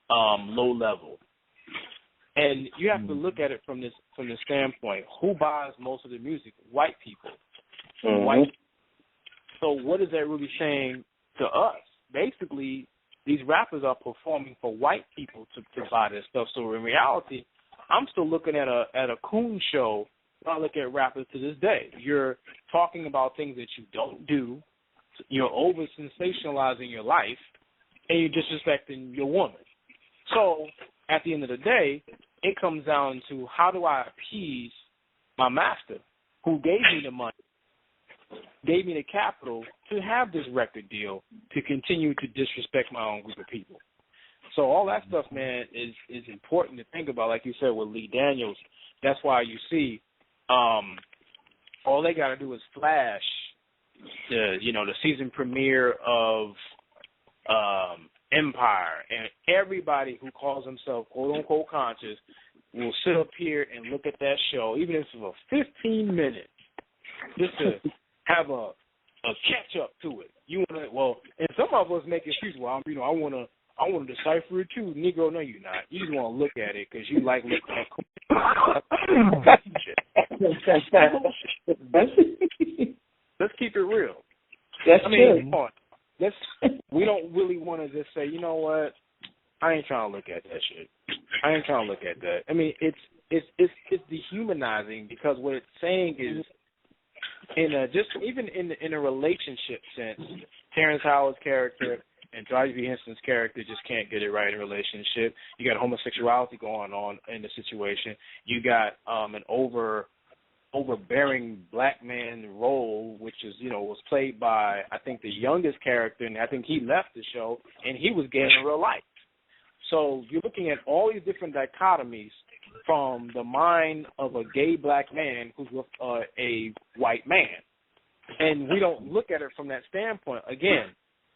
low level. And you have to look at it from the standpoint: who buys most of the music? White people. Mm-hmm. White. So what is that really saying to us? Basically, these rappers are performing for white people to buy this stuff. So in reality, I'm still looking at a coon show when I look at rappers to this day. You're talking about things that you don't do. You're over sensationalizing your life, and you're disrespecting your woman. So at the end of the day, it comes down to, how do I appease my master who gave me the money, gave me the capital to have this record deal, to continue to disrespect my own group of people. So all that stuff, man, is important to think about. Like you said with Lee Daniels, that's why you see all they got to do is flash the season premiere of Empire, and everybody who calls himself quote-unquote conscious will sit up here and look at that show, even if it's for 15 minutes, just to have a catch-up to it. And some of us make excuses. Well, I want to decipher it too. Negro, no, you're not. You just want to look at it because you like looking at Let's keep it real. That's true. we don't really want to just say, you know what, I ain't trying to look at that shit. I ain't trying to look at that. I mean, it's dehumanizing, because what it's saying is, in a relationship sense, Terrence Howard's character and Taraji P. Henson's character just can't get it right in a relationship. You got homosexuality going on in the situation. You got an overbearing black man role, which is, was played by, I think, the youngest character, and I think he left the show, and he was gay in real life. So you're looking at all these different dichotomies from the mind of a gay black man who's with a white man. And we don't look at it from that standpoint. Again,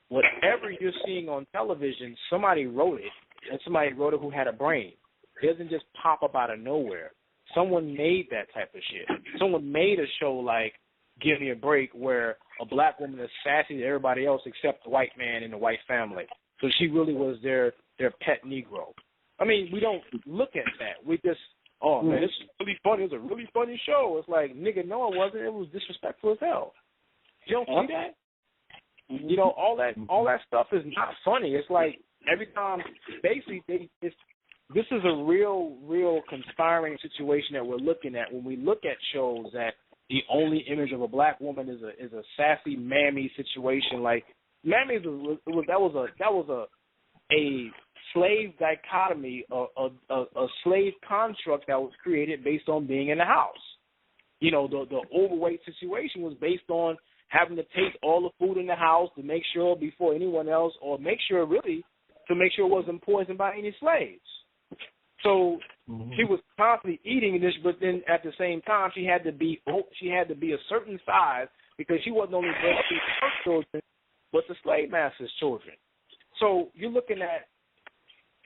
whatever you're seeing on television, somebody wrote it, and somebody wrote it who had a brain. It doesn't just pop up out of nowhere. Someone made that type of shit. Someone made a show like Give Me a Break, where a black woman is sassy to everybody else except the white man in the white family. So she really was their pet Negro. I mean, we don't look at that. We just, oh, man, this is really funny. It's a really funny show. It's like, nigga, no, it wasn't. It was disrespectful as hell. You don't see that? All that stuff is not funny. It's like every time, basically, this is a real conspiring situation that we're looking at when we look at shows that the only image of a black woman is a sassy mammy situation. Like, mammy was a slave dichotomy, a slave construct that was created based on being in the house. The overweight situation was based on having to take all the food in the house to make sure before anyone else, or make sure it wasn't poisoned by any slaves. So she was constantly eating this, but then at the same time she had to be a certain size, because she wasn't only breastfeeding her children, but the slave master's children. So you're looking at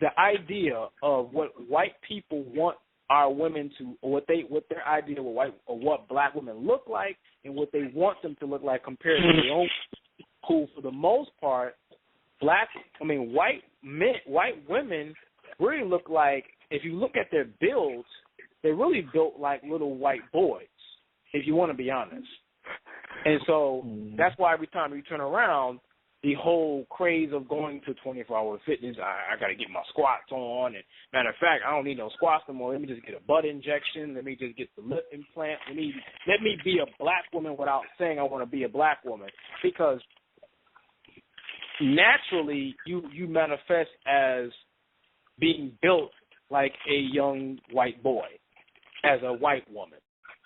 the idea of what white people want our women to, or what their idea of what black women look like, and what they want them to look like compared to their own, who for the most part, white women really look like, if you look at their builds, they're really built like little white boys, if you want to be honest. And so that's why every time you turn around, the whole craze of going to 24-hour fitness, I got to get my squats on. And matter of fact, I don't need no squats no more. Let me just get a butt injection. Let me just get the lip implant. Let me be a black woman without saying I want to be a black woman. Because naturally, you manifest as being built like a young white boy, as a white woman.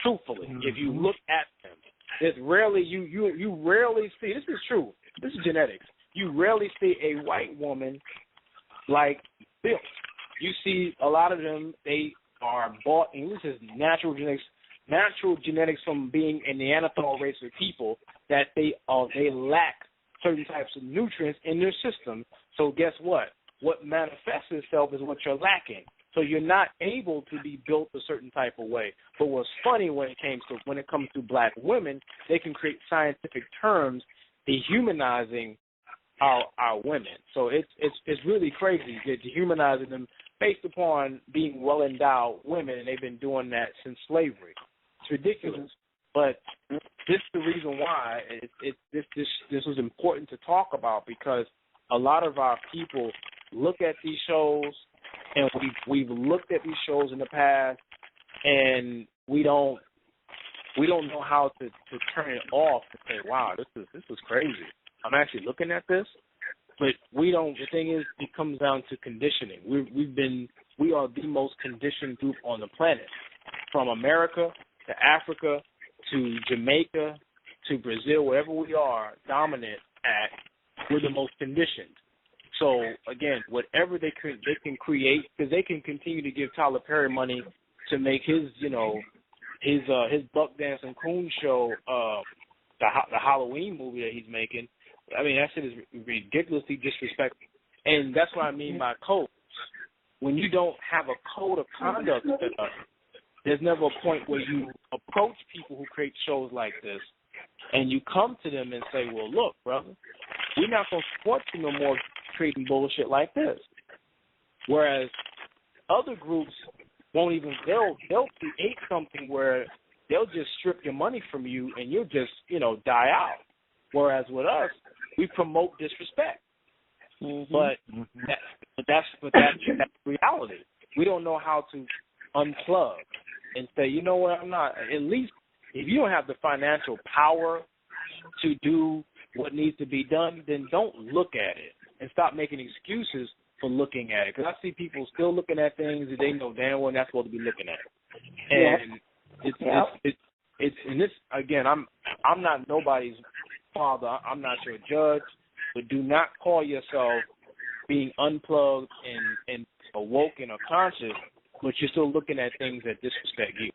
Truthfully, if you look at them, there's rarely you rarely see. This is true. This is genetics. You rarely see a white woman like built. You see a lot of them, they are bought, and this is natural genetics from being a Neanderthal race of people, that they lack certain types of nutrients in their system. So guess what? What manifests itself is what you're lacking. So you're not able to be built a certain type of way. But what's funny when it comes to black women, they can create scientific terms dehumanizing our women. So it's really crazy. They're dehumanizing them based upon being well-endowed women, and they've been doing that since slavery. It's ridiculous, but this is the reason why this was important to talk about, because a lot of our people look at these shows, and we've looked at these shows in the past, and we don't know how to turn it off and say, wow, this is crazy. I'm actually looking at this. But we don't. The thing is, it comes down to conditioning. We are the most conditioned group on the planet, from America to Africa to Jamaica to Brazil, wherever we are dominant at, we're the most conditioned. So again, whatever they can create, because they can continue to give Tyler Perry money to make his Buck Dancing Coon show, the Halloween movie that he's making. I mean, that shit is ridiculously disrespectful. And that's what I mean by codes. When you don't have a code of conduct, there's never a point where you approach people who create shows like this and you come to them and say, well, look, brother, we're not going to support you no more creating bullshit like this. Whereas other groups won't even, they'll create something where they'll just strip your money from you and you'll just, die out. Whereas with us, we promote disrespect. But that's reality. We don't know how to unplug and say, you know what, I'm not. At least if you don't have the financial power to do what needs to be done, then don't look at it and stop making excuses for looking at it. Because I see people still looking at things that they know damn well they're not supposed to be looking at. And it's and this again, I'm not nobody's father. I'm not your judge, but do not call yourself being unplugged and awoken or conscious, but you're still looking at things that disrespect you.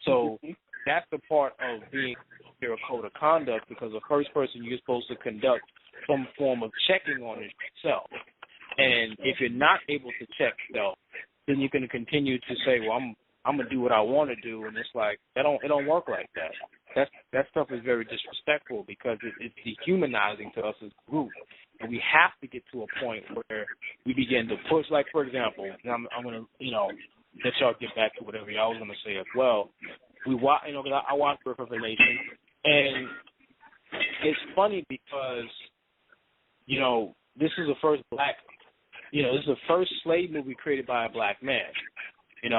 So that's the part of being a code of conduct, because the first person you're supposed to conduct some form of checking on is yourself. And if you're not able to check yourself, then you're going to continue to say, well, I'm going to do what I want to do, and it's like it don't work like that. That stuff is very disrespectful because it's dehumanizing to us as a group. And we have to get to a point where we begin to push. Like, for example, I'm going to, let y'all get back to whatever y'all was going to say as well. We watch, because I watch Birth of a Nation, and it's funny because, this is the first this is the first slave movie created by a black man. And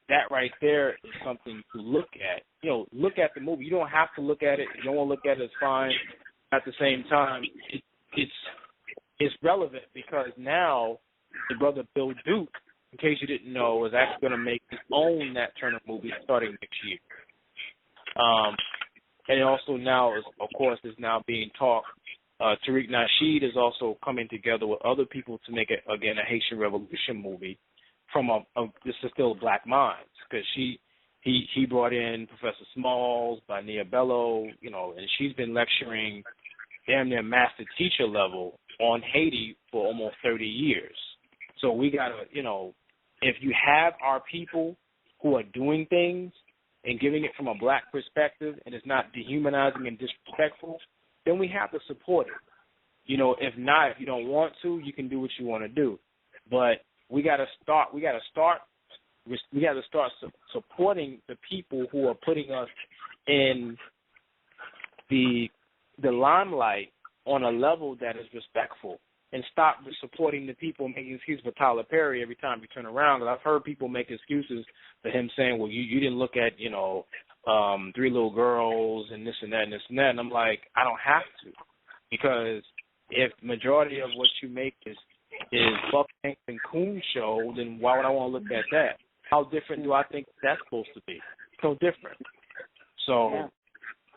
that right there is something to look at. Look at the movie. You don't have to look at it. You don't want to look at it, it's fine. At the same time, it's relevant because now the brother Bill Duke, in case you didn't know, is actually going to make his own Nat Turner movie starting next year. And also now, of course, is now being talked. Tariq Nasheed is also coming together with other people to make, a Haitian Revolution movie from this is still Black Minds, because he brought in Professor Smalls by Nia Bello, and she's been lecturing damn near master teacher level on Haiti for almost 30 years. So we got to, if you have our people who are doing things and giving it from a black perspective and it's not dehumanizing and disrespectful, then we have to support it. If not, if you don't want to, you can do what you want to do. But we got to start supporting the people who are putting us in the limelight on a level that is respectful, and stop supporting the people making excuses for Tyler Perry every time you turn around. Because I've heard people make excuses for him saying, well, you didn't look at, Three Little Girls and this and that and this and that. And I'm like, I don't have to, because if majority of what you make is Buck Hanks and Coon show, then why would I want to look at that? How different do I think that's supposed to be? So different. So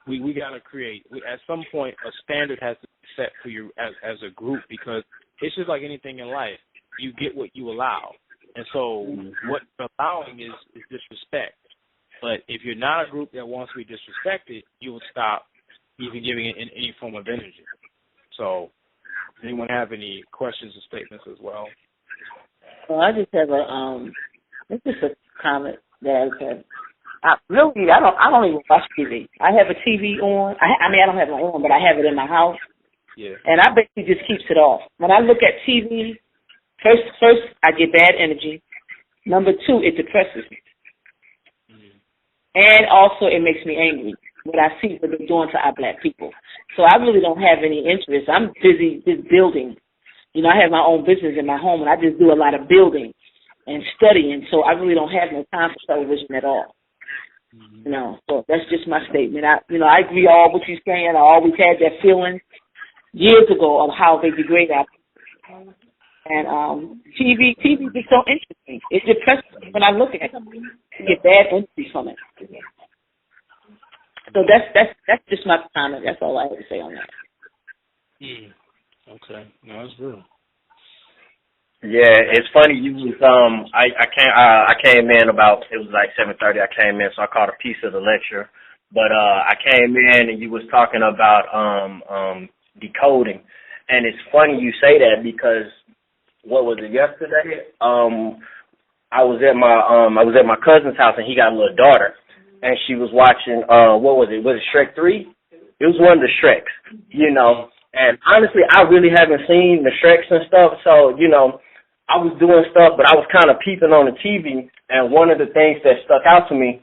we got to create, at some point, a standard has to be set for you as a group, because it's just like anything in life. You get what you allow. And so what you're allowing is disrespect. But if you're not a group that wants to be disrespected, you will stop even giving it any form of energy. So does anyone have any questions or statements as well? Well, I just have it's just a comment that I said. I don't even watch TV. I have a TV on. I don't have it on, but I have it in my house. Yeah. And I basically just keeps it off. When I look at TV, first I get bad energy. Number two, it depresses me. And also it makes me angry what I see what they're doing to our black people. So I really don't have any interest. I'm busy just building. I have my own business in my home, and I just do a lot of building and studying. So I really don't have no time for television at all. So that's just my statement. I agree all what you're saying. I always had that feeling years ago of how they degrade our people. And TV just so interesting. It depresses me when I look at it. I get bad energy from it. So that's just my comment. That's all I have to say on that. Okay, no, that's real. Yeah, it's funny. You was I came in about, it was like 7:30. I came in, so I caught a piece of the lecture. But I came in and you was talking about decoding, and it's funny you say that because what was it yesterday? I was at my cousin's house, and he got a little daughter, and she was watching what was it? Was it Shrek 3? It was one of the Shreks, And honestly, I really haven't seen the Shreks and stuff, so I was doing stuff, but I was kind of peeping on the TV, and one of the things that stuck out to me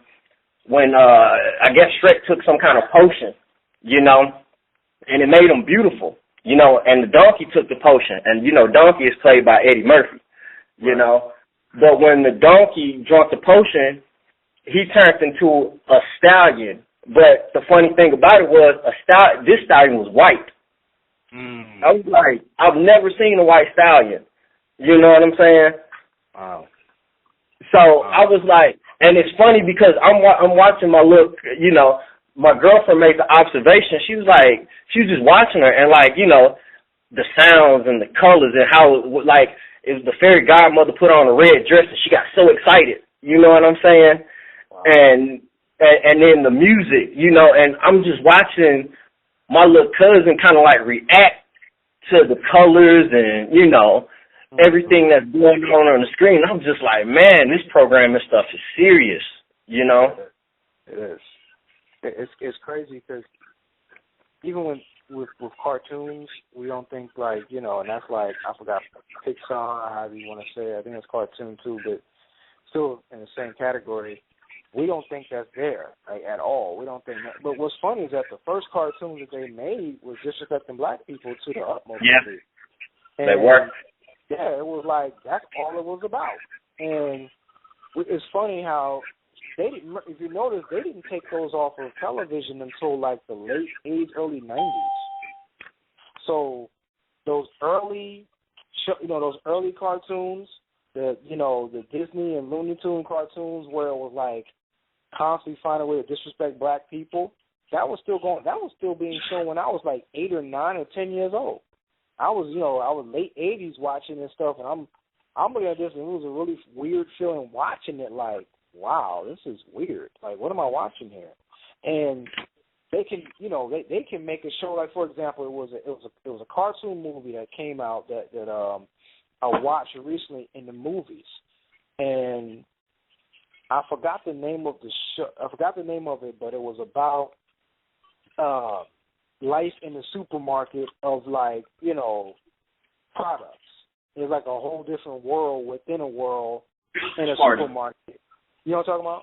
when I guess Shrek took some kind of potion, and it made him beautiful, you know, and the donkey took the potion. And, you know, donkey is played by Eddie Murphy, you know. But when the donkey drank the potion, he turned into a stallion. But the funny thing about it was this stallion was white. I was like, I've never seen a white stallion. You know what I'm saying? Wow. So I was like, and it's funny because I'm watching my look, you know, my girlfriend made the observation. She was just watching her, and like, you know, the sounds and the colors and how, like, it was the fairy godmother put on a red dress and she got so excited. You know what I'm saying? Wow. And then the music, you know, and I'm just watching my little cousin kind of like react to the colors and, you know, everything that's going on the screen. I'm just like, man, this programming stuff is serious, you know? It is. It's crazy because even with cartoons, we don't think like, you know, and that's like, I forgot, Pixar, however you want to say it. I think it's cartoon too, but still in the same category. We don't think that's there, like, at all. We don't think that. But what's funny is that the first cartoon that they made was disrespecting black people to the utmost degree. Yeah, they were. Yeah, it was like, that's all it was about. And it's funny how they didn't, if you notice, they didn't take those off of television until like the late 80s, early 90s. So those early, those early cartoons, the Disney and Looney Tune cartoons where it was like constantly find a way to disrespect black people, that was still being shown when I was like 8 or 9 or 10 years old. I was late 80s watching this stuff, and I'm looking at this, and it was a really weird feeling watching it. Like, wow, this is weird. Like, what am I watching here? And they can, they can make a show. Like, for example, it was a cartoon movie that came out that I watched recently in the movies, and I forgot the name of the show. I forgot the name of it, but it was about life in the supermarket of, like, products. It's like a whole different world within a world in a supermarket. You know what I'm talking about?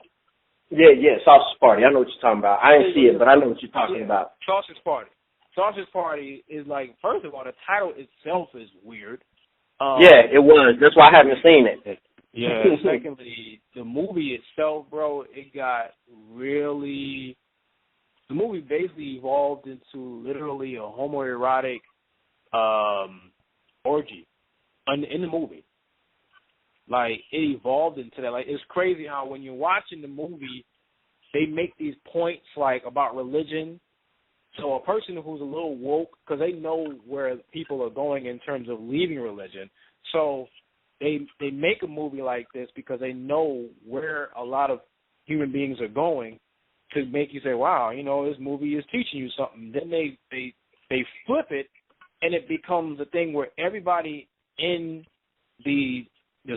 Yeah, Sausage Party. I know what you're talking about. I didn't see it, but I know what you're talking about. Sausage Party. Sausage Party is like, first of all, the title itself is weird. Yeah, it was. That's why I haven't seen it. Yeah, secondly, the movie itself, bro, the movie basically evolved into literally a homoerotic orgy in the movie. Like, it evolved into that. Like, it's crazy how when you're watching the movie, they make these points, like, about religion. So a person who's a little woke, because they know where people are going in terms of leaving religion, so they make a movie like this because they know where a lot of human beings are going to make you say, wow, this movie is teaching you something. Then they flip it, and it becomes a thing where everybody in the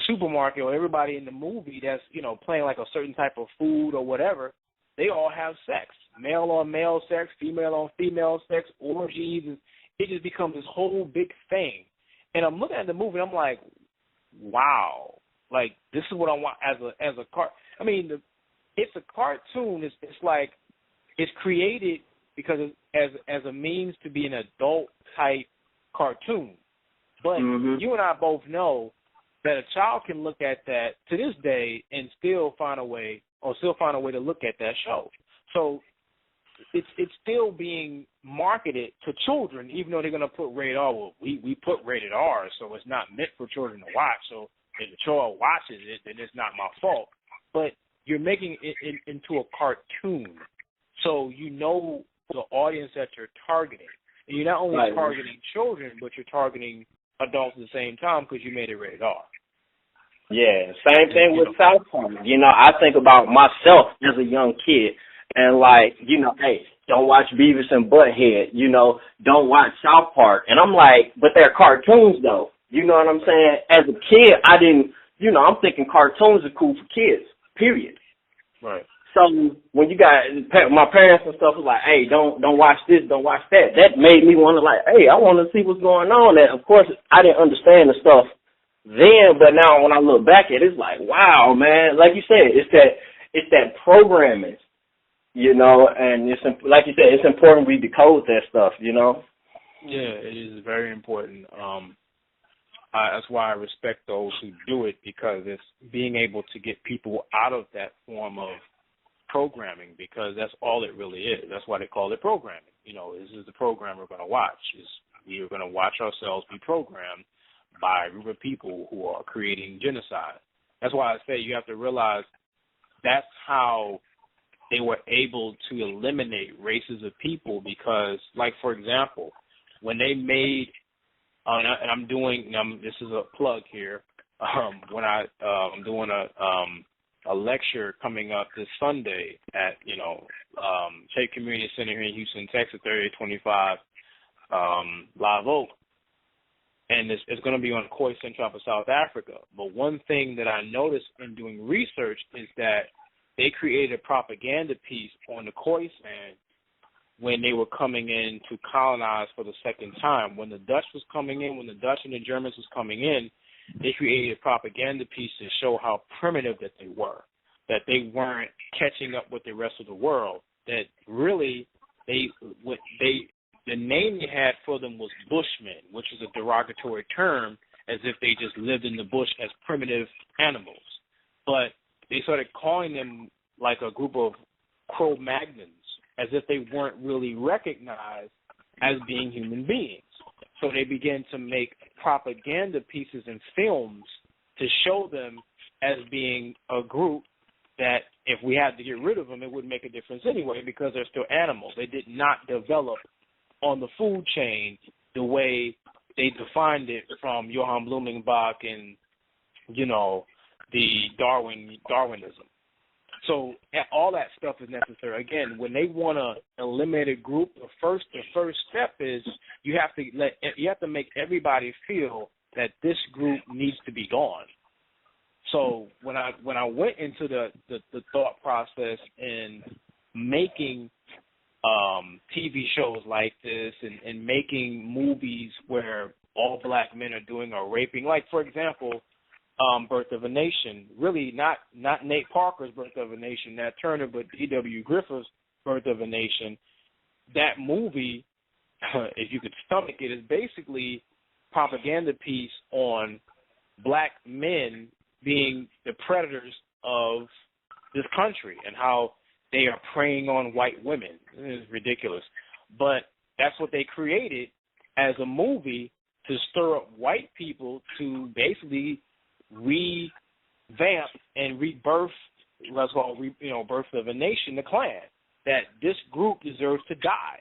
supermarket or everybody in the movie that's, playing like a certain type of food or whatever, they all have sex. Male on male sex, female on female sex, orgies. It just becomes this whole big thing. And I'm looking at the movie, and I'm like, wow. Like, this is what I want as a car. I mean, it's a cartoon. It's like it's created because as a means to be an adult-type cartoon. But you and I both know that a child can look at that to this day and still find a way to look at that show. So it's still being marketed to children, even though they're going to put rated R. Well, we put rated R, so it's not meant for children to watch. So if the child watches it, then it's not my fault. But you're making it into a cartoon, so the audience that you're targeting. And you're not only targeting children, but you're targeting adults at the same time because you made it rated R. Yeah, same thing with South Park. I think about myself as a young kid and hey, don't watch Beavis and Butthead, don't watch South Park. And I'm like, but they're cartoons though. You know what I'm saying? As a kid, I didn't, I'm thinking cartoons are cool for kids, period. Right. So when you got my parents and stuff was like, hey, don't watch this, don't watch that. That made me want to hey, I want to see what's going on. And of course, I didn't understand the stuff then, but now when I look back at it, it's like, wow, man. Like you said, it's that programming, and it's like you said, it's important we decode that stuff, Yeah, it is very important. That's why I respect those who do it, because it's being able to get people out of that form of programming, because that's all it really is. That's why they call it programming. This is the program we're going to watch. We are going to watch ourselves be programmed by a group of people who are creating genocide. That's why I say you have to realize that's how they were able to eliminate races of people, because, like, for example, when they made, this is a plug here, when I'm doing a lecture coming up this Sunday at, Shape Community Center here in Houston, Texas, 3825 Live Oak. And it's going to be on Khoi Central of South Africa. But one thing that I noticed in doing research is that they created a propaganda piece on the Khoi San when they were coming in to colonize for the second time. When the Dutch was coming in, when the Dutch and the Germans was coming in, they created a propaganda piece to show how primitive that they were, that they weren't catching up with the rest of the world, that really the name they had for them was Bushmen, which is a derogatory term, as if they just lived in the bush as primitive animals. But they started calling them like a group of Cro-Magnons, as if they weren't really recognized as being human beings. So they began to make propaganda pieces and films to show them as being a group that if we had to get rid of them, it wouldn't make a difference anyway, because they're still animals. They did not develop on the food chain the way they defined it from Johann Blumenbach and, the Darwinism. So all that stuff is necessary. Again, when they want to eliminate a group, the first step is you have to make everybody feel that this group needs to be gone. So when I went into the thought process in making TV shows like this and making movies where all black men are doing or raping, like, for example, Birth of a Nation, really not Nate Parker's Birth of a Nation, Nat Turner, but D.W. Griffith's Birth of a Nation. That movie, if you could stomach it, is basically propaganda piece on black men being the predators of this country and how they are preying on white women. It is ridiculous. But that's what they created as a movie to stir up white people to basically revamp and rebirth, let's call it, Birth of a Nation, the Klan, that this group deserves to die.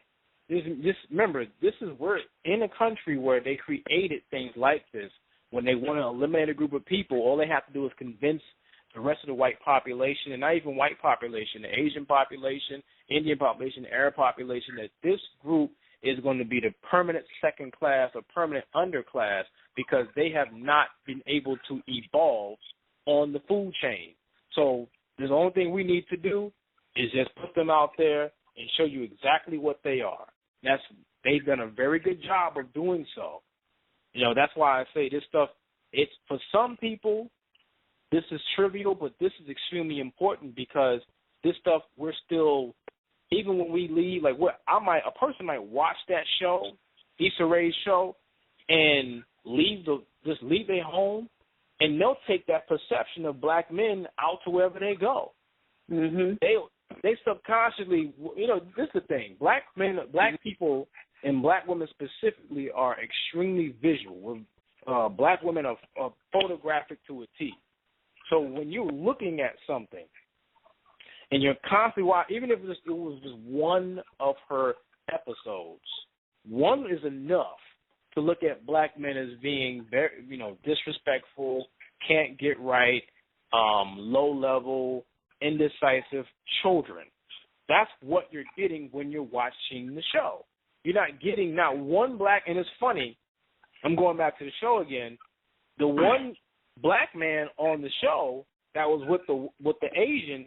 Remember, this is we're in a country where they created things like this. When they want to eliminate a group of people, all they have to do is convince the rest of the white population, and not even white population, the Asian population, Indian population, the Arab population, that this group is going to be the permanent second class or permanent underclass, because they have not been able to evolve on the food chain. So the only thing we need to do is just put them out there and show you exactly what they are. They've done a very good job of doing so. That's why I say this stuff, it's for some people, this is trivial, but this is extremely important, because this stuff, we're still, even when we leave, like a person might watch that show, Issa Rae's show, and leave their home, and they'll take that perception of black men out to wherever they go. Mm-hmm. They subconsciously, this is the thing. Black people, and black women specifically, are extremely visual. Black women are photographic to a T. So when you're looking at something, and you're constantly watching, even if it was just one of her episodes, one is enough to look at black men as being very, disrespectful, can't get right, low level, indecisive children. That's what you're getting when you're watching the show. You're not getting not one black, and it's funny, I'm going back to the show again, the one black man on the show that was with the Asian,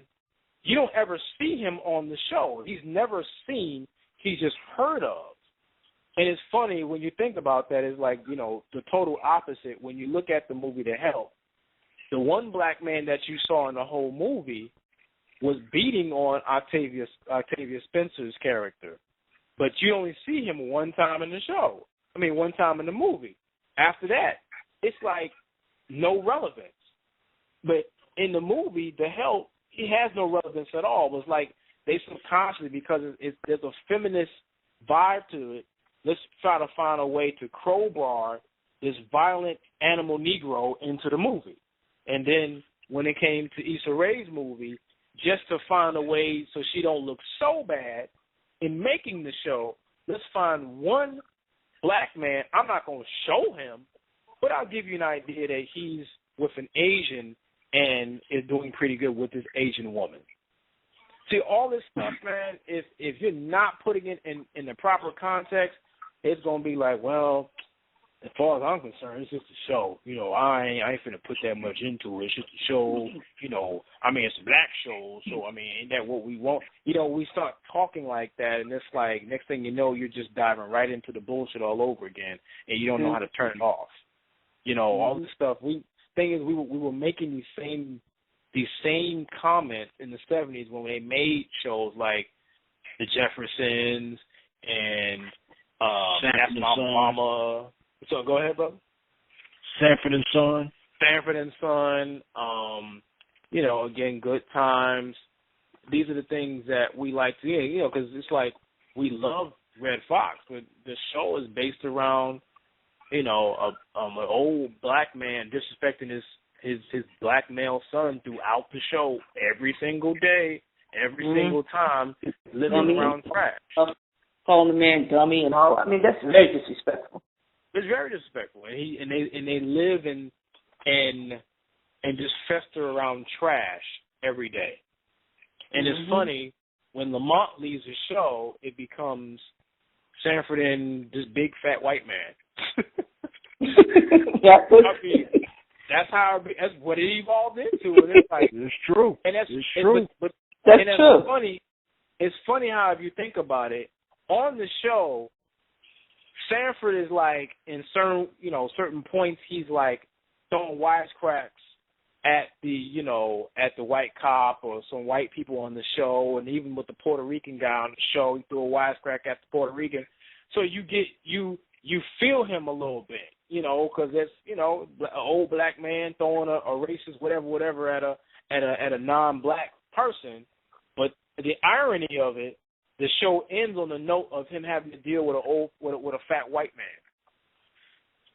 you don't ever see him on the show. He's never seen, he's just heard of. And it's funny when you think about that, it's like, the total opposite. When you look at the movie The Help, the one black man that you saw in the whole movie was beating on Octavia Spencer's character. but you only see him one time in the show. One time in the movie. After that, it's like no relevance. But in the movie, the Help, he has no relevance at all. It's like they subconsciously, because there's a feminist vibe to it, let's try to find a way to crowbar this violent animal Negro into the movie. And then when it came to Issa Rae's movie, just to find a way so she don't look so bad in making the show, let's find one black man. I'm not going to show him, but I'll give you an idea that he's with an Asian and is doing pretty good with this Asian woman. See, all this stuff, man, if you're not putting it in the proper context, it's going to be like, well, as far as I'm concerned, it's just a show. I ain't finna put that much into it. It's just a show. It's a black show, so, ain't that what we want? We start talking like that, and it's like, next thing you know, you're just diving right into the bullshit all over again, and you don't know how to turn it off. All this stuff. We were making these same comments in the 70s when they made shows like The Jeffersons and That's My Mama. So go ahead, brother. Sanford and Son. Sanford and Son. Again, Good Times. These are the things that we like to hear, because it's like we love Red Fox, but the show is based around, an old black man disrespecting his black male son throughout the show every single day, every single time, living around trash. Calling the man dummy and all. That's very disrespectful. It's very disrespectful, and they live and just fester around trash every day. And it's funny, when Lamont leaves the show, it becomes Sanford and this big fat white man. That's what it evolved into. And it's like, it's true. And that's true. But that's true. Funny. It's funny how, if you think about it, on the show, Sanford is like, in certain points, he's like throwing wisecracks at the white cop or some white people on the show, and even with the Puerto Rican guy on the show, he threw a wisecrack at the Puerto Rican. So you feel him a little bit, because that's an old black man throwing a racist whatever at a non-black person. But the irony of it, the show ends on the note of him having to deal with a fat white man.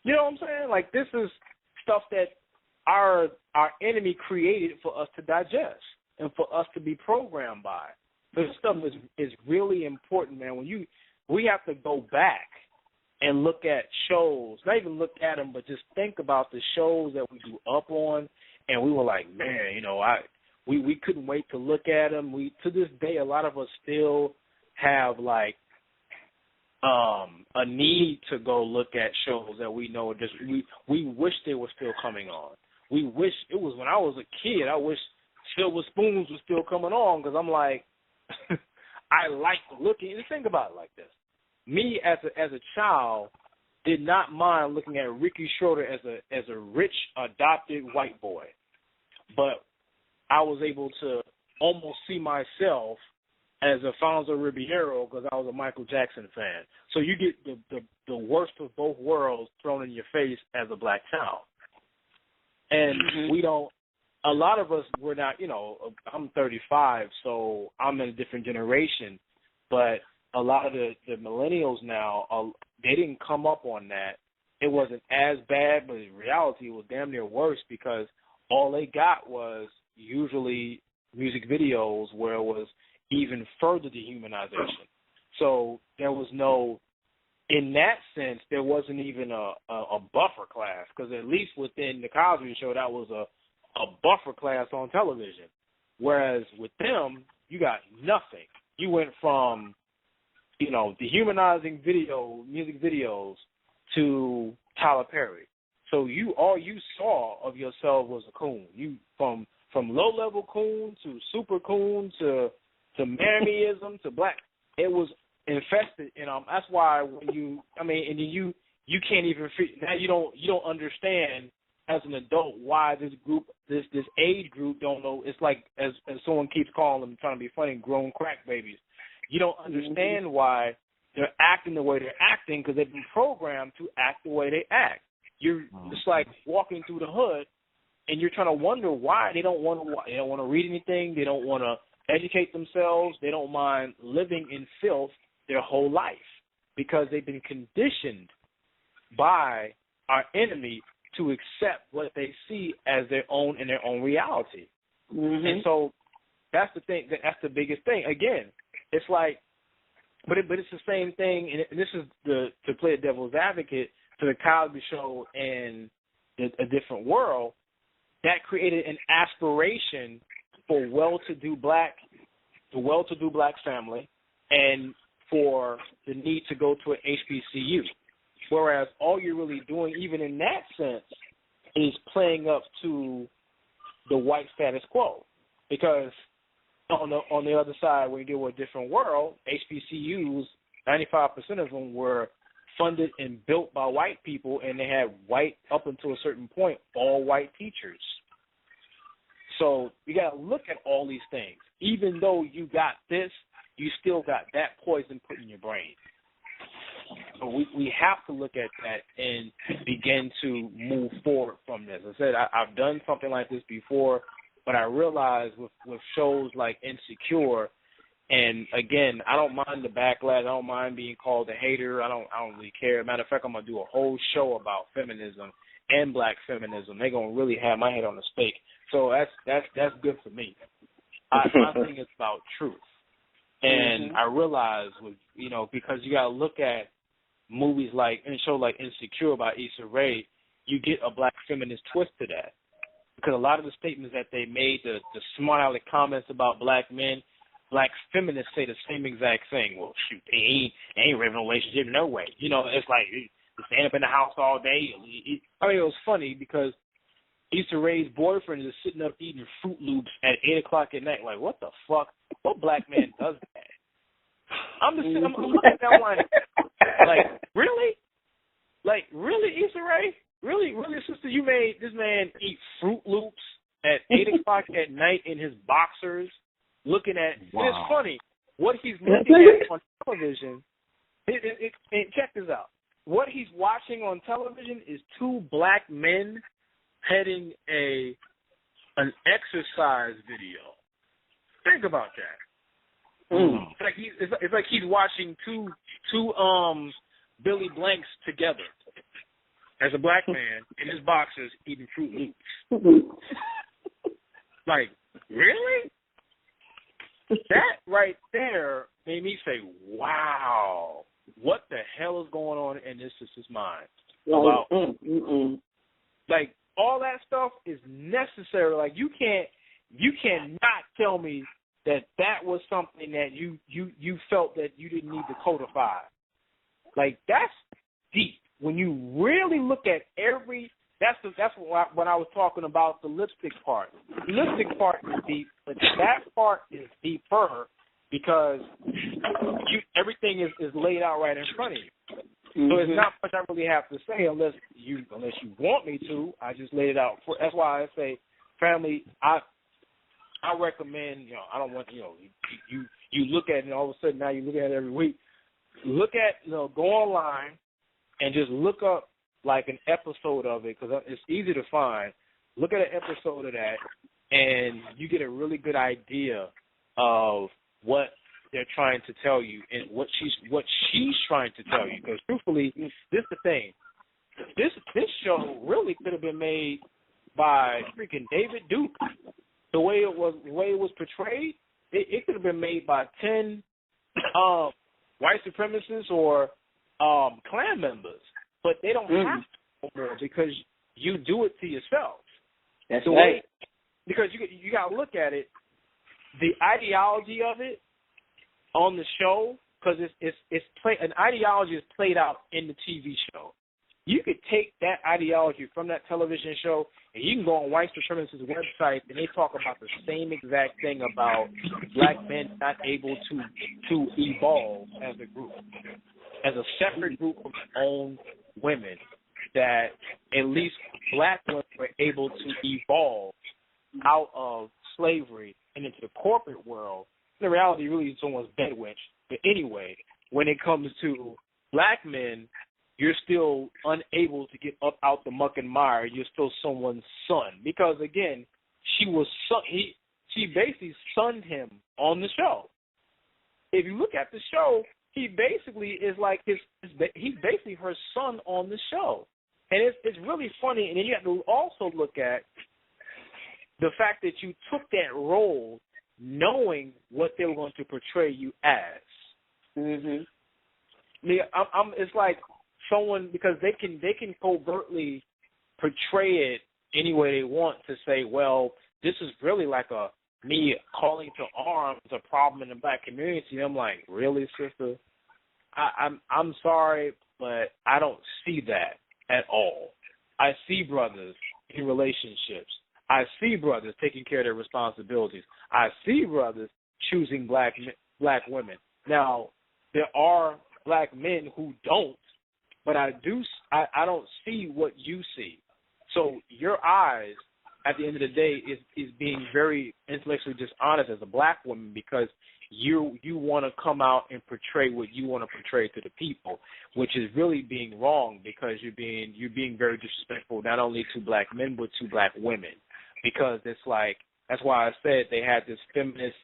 You know what I'm saying? Like, this is stuff that our enemy created for us to digest and for us to be programmed by. This stuff is really important, man. We have to go back and look at shows, not even look at them, but just think about the shows that we grew up on, and we were like, man, we couldn't wait to look at them. To this day, a lot of us still have like a need to go look at shows that we know we wish they were still coming on. We wish it was when I was a kid. I wish Silver Spoons was still coming on, because I'm like, I like looking. Think about it like this: me as a child did not mind looking at Ricky Schroeder as a rich adopted white boy, but I was able to almost see myself as Alfonso Ribeiro because I was a Michael Jackson fan. So you get the worst of both worlds thrown in your face as a black child. And we don't, a lot of us, we're not, I'm 35, so I'm in a different generation, but a lot of the millennials now, they didn't come up on that. It wasn't as bad, but in reality it was damn near worse, because all they got was usually music videos where it was even further dehumanization. So there was no, in that sense, there wasn't even a buffer class, because at least within the Cosby Show, that was a buffer class on television. Whereas with them, you got nothing. You went from, dehumanizing music videos to Tyler Perry. So all you saw of yourself was a coon. You from low-level coon to super coon to mammyism to black. It was infested, and that's why when you can't even now you don't understand as an adult why this group, this age group don't know. It's like as someone keeps calling them, trying to be funny, grown crack babies. You don't understand why they're acting the way they're acting because they've been programmed to act the way they act. You're just like walking through the hood, and you're trying to wonder why they don't want to read anything. They don't want to educate themselves. They don't mind living in filth their whole life because they've been conditioned by our enemy to accept what they see as their own in their own reality. Mm-hmm. And so that's the thing. That's the biggest thing. Again, it's like, but it's the same thing. And this is to play a devil's advocate to the Cosby Show and A Different World. That created an aspiration for the well-to-do black family, and for the need to go to an HBCU. Whereas all you're really doing, even in that sense, is playing up to the white status quo. Because on the other side, when you deal with A Different World, HBCUs, 95% of them were funded and built by white people, and they had white, up until a certain point, all white teachers. So you got to look at all these things. Even though you got this, you still got that poison put in your brain. So we have to look at that and begin to move forward from this. I said I've done something like this before, but I realized with shows like Insecure, and again, I don't mind the backlash. I don't mind being called a hater. I don't really care. Matter of fact, I'm gonna do a whole show about feminism and black feminism. They're gonna really have my head on the stake. So that's good for me. My thing is about truth. And I realized, because you got to look at movies like, and a show like Insecure by Issa Rae, you get a black feminist twist to that. Because a lot of the statements that they made, the smart aleck comments about black men, black feminists say the same exact thing. Well, shoot, they ain't ready for a relationship, no way. It's like, they stand up in the house all day. It was funny because Issa Rae's boyfriend is sitting up eating Fruit Loops at 8 o'clock at night. Like, what the fuck? What black man does that? I'm looking down like, really? Like, really, Issa Rae? Really, sister, you made this man eat Fruit Loops at 8 o'clock at night in his boxers, looking at, wow. And it's funny, what he's looking at on television, and check this out. What he's watching on television is two black men heading an exercise video. Think about that. It's like he's watching two Billy Blanks together as a black man in his boxers eating Fruit Loops. Like, really? That right there made me say, wow, what the hell is going on in this sister's mind? About, like, all that stuff is necessary. Like, you cannot tell me that was something that you felt that you didn't need to codify. Like, that's deep. When you really look at that's when I was talking about the lipstick part. The lipstick part is deep, but that part is deeper because everything is laid out right in front of you. So it's not much I really have to say unless you want me to. I just laid it out. That's why I say, family, I recommend, I don't want, you look at it and all of a sudden now you look at it every week. Look at, go online and just look up like an episode of it because it's easy to find. Look at an episode of that and you get a really good idea of what they're trying to tell you and what she's trying to tell you. Because truthfully, this is the thing. This show really could have been made by freaking David Duke. The way it was portrayed, it could have been made by 10 white supremacists or Klan members. But they don't have to anymore because you do it to yourself. That's right. Because you got to look at it. The ideology of it on the show, because an ideology is played out in the TV show. You could take that ideology from that television show, and you can go on white supremacist websites, and they talk about the same exact thing about black men not able to evolve as a group, as a separate group of their own women, that at least black women were able to evolve out of slavery and into the corporate world. The reality really is someone's bedwitch. But anyway, when it comes to black men, you're still unable to get up out the muck and mire. You're still someone's son because again, she basically sunned him on the show. If you look at the show, he basically is like he's basically her son on the show, and it's really funny. And then you have to also look at the fact that you took that role knowing what they were going to portray you as. Mhm. It's like someone, because they can covertly portray it any way they want to say, well, this is really like me calling to arms a problem in the black community. And I'm like, really, sister? I'm sorry, but I don't see that at all. I see brothers in relationships. I see brothers taking care of their responsibilities. I see brothers choosing black women. Now, there are black men who don't, but I don't see what you see. So your eyes, at the end of the day, is being very intellectually dishonest as a black woman because you want to come out and portray what you want to portray to the people, which is really being wrong because you're being very disrespectful not only to black men but to black women, because it's like, that's why I said they had this feminist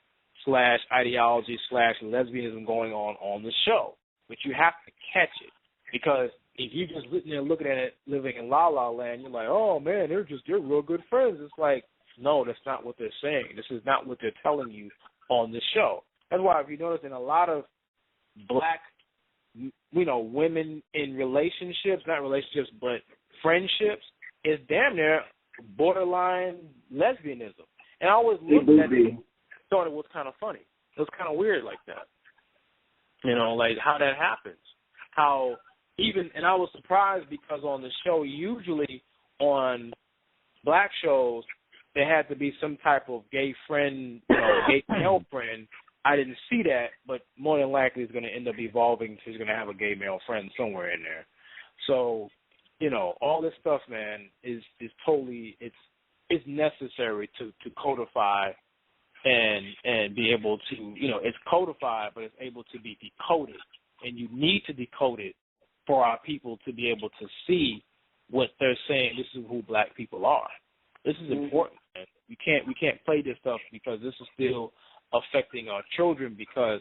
/ ideology / lesbianism going on the show, but you have to catch it, because if you're just sitting there looking at it, living in La La Land, you're like, oh man, they're real good friends. It's like, no, that's not what they're saying. This is not what they're telling you on the show. That's why if you notice in a lot of black, women in relationships, not relationships, but friendships, it's damn near borderline lesbianism. And I always looked at it, thought it was kind of funny. It was kind of weird like that. Like how that happens. How and I was surprised because on the show, usually on black shows, there had to be some type of gay friend, gay male friend. I didn't see that, but more than likely it's going to end up evolving. She's going to have a gay male friend somewhere in there. So, all this stuff, man, is totally, it's necessary to codify and be able to, it's codified, but it's able to be decoded. And you need to decode it for our people to be able to see what they're saying. This is who black people are. This is important, man. We can't play this stuff because this is still affecting our children, because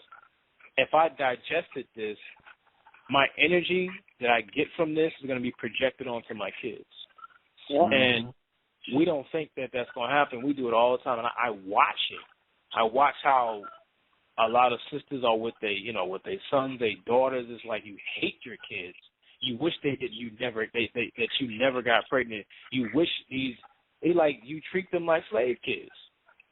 if I digested this, my energy that I get from this is going to be projected onto my kids. Yeah. And we don't think that that's going to happen. We do it all the time, and I watch it. I watch how a lot of sisters are with their sons, their daughters. It's like you hate your kids. You wish that you never got pregnant. You wish you treat them like slave kids.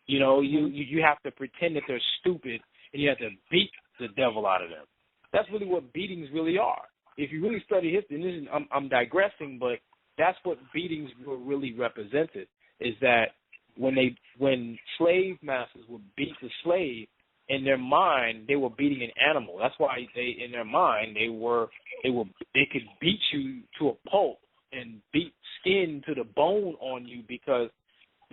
You have to pretend that they're stupid, and you have to beat the devil out of them. That's really what beatings really are. If you really study history, and I'm digressing, but that's what beatings were really represented, is that when slave masters would beat the slave, in their mind they were beating an animal. That's why in their mind they could beat you to a pulp and beat skin to the bone on you, because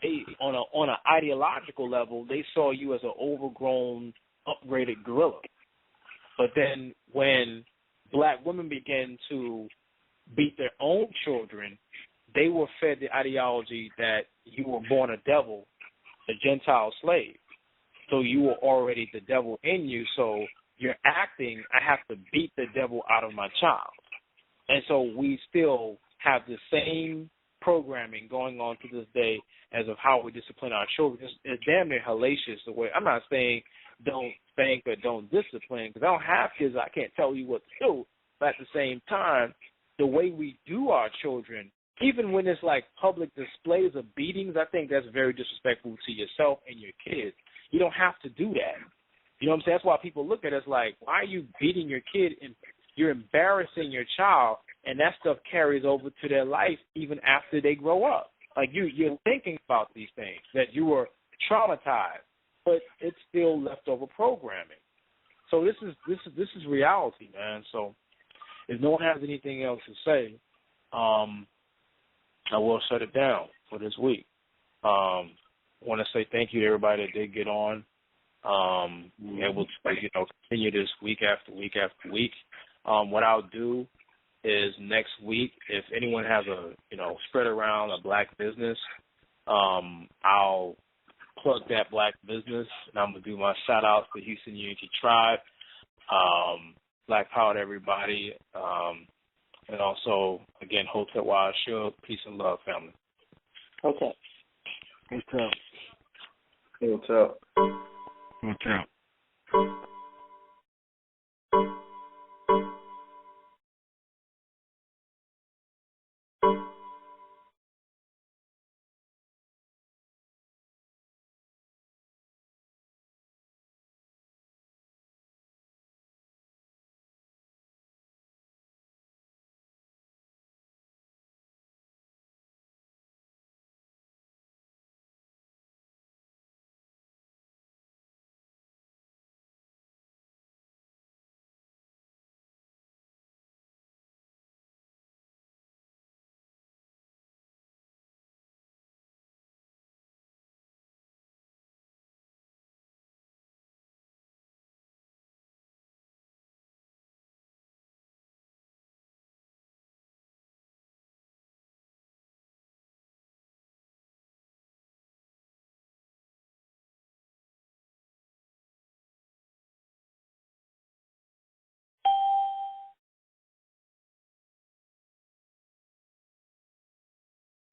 they on an ideological level they saw you as an overgrown, upgraded gorilla. But then when black women began to beat their own children, they were fed the ideology that you were born a devil, a Gentile slave. So you were already the devil in you, so you're acting, I have to beat the devil out of my child. And so we still have the same programming going on to this day as of how we discipline our children. It's damn near hellacious the way. I'm not saying don't spank or don't discipline, because I don't have kids. I can't tell you what to do. But at the same time, the way we do our children, even when it's like public displays of beatings, I think that's very disrespectful to yourself and your kids. You don't have to do that. You know what I'm saying? That's why people look at us like, why are you beating your kid? And you're embarrassing your child, and that stuff carries over to their life even after they grow up. Like you're thinking about these things, that you were traumatized, but it's still leftover programming. So this is reality, man. So if no one has anything else to say, I will shut it down for this week. I want to say thank you to everybody that did get on. able to, continue this week after week after week. What I'll do is next week, if anyone has a, spread around a black business, I'll plug that black business, and I'm going to do my shout-outs to Houston Unity Tribe, Black Power to everybody, and also, again, Hotel Wild Show, peace and love, family. Okay. Hotel. Hotel. Hotel.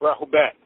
Rahubat.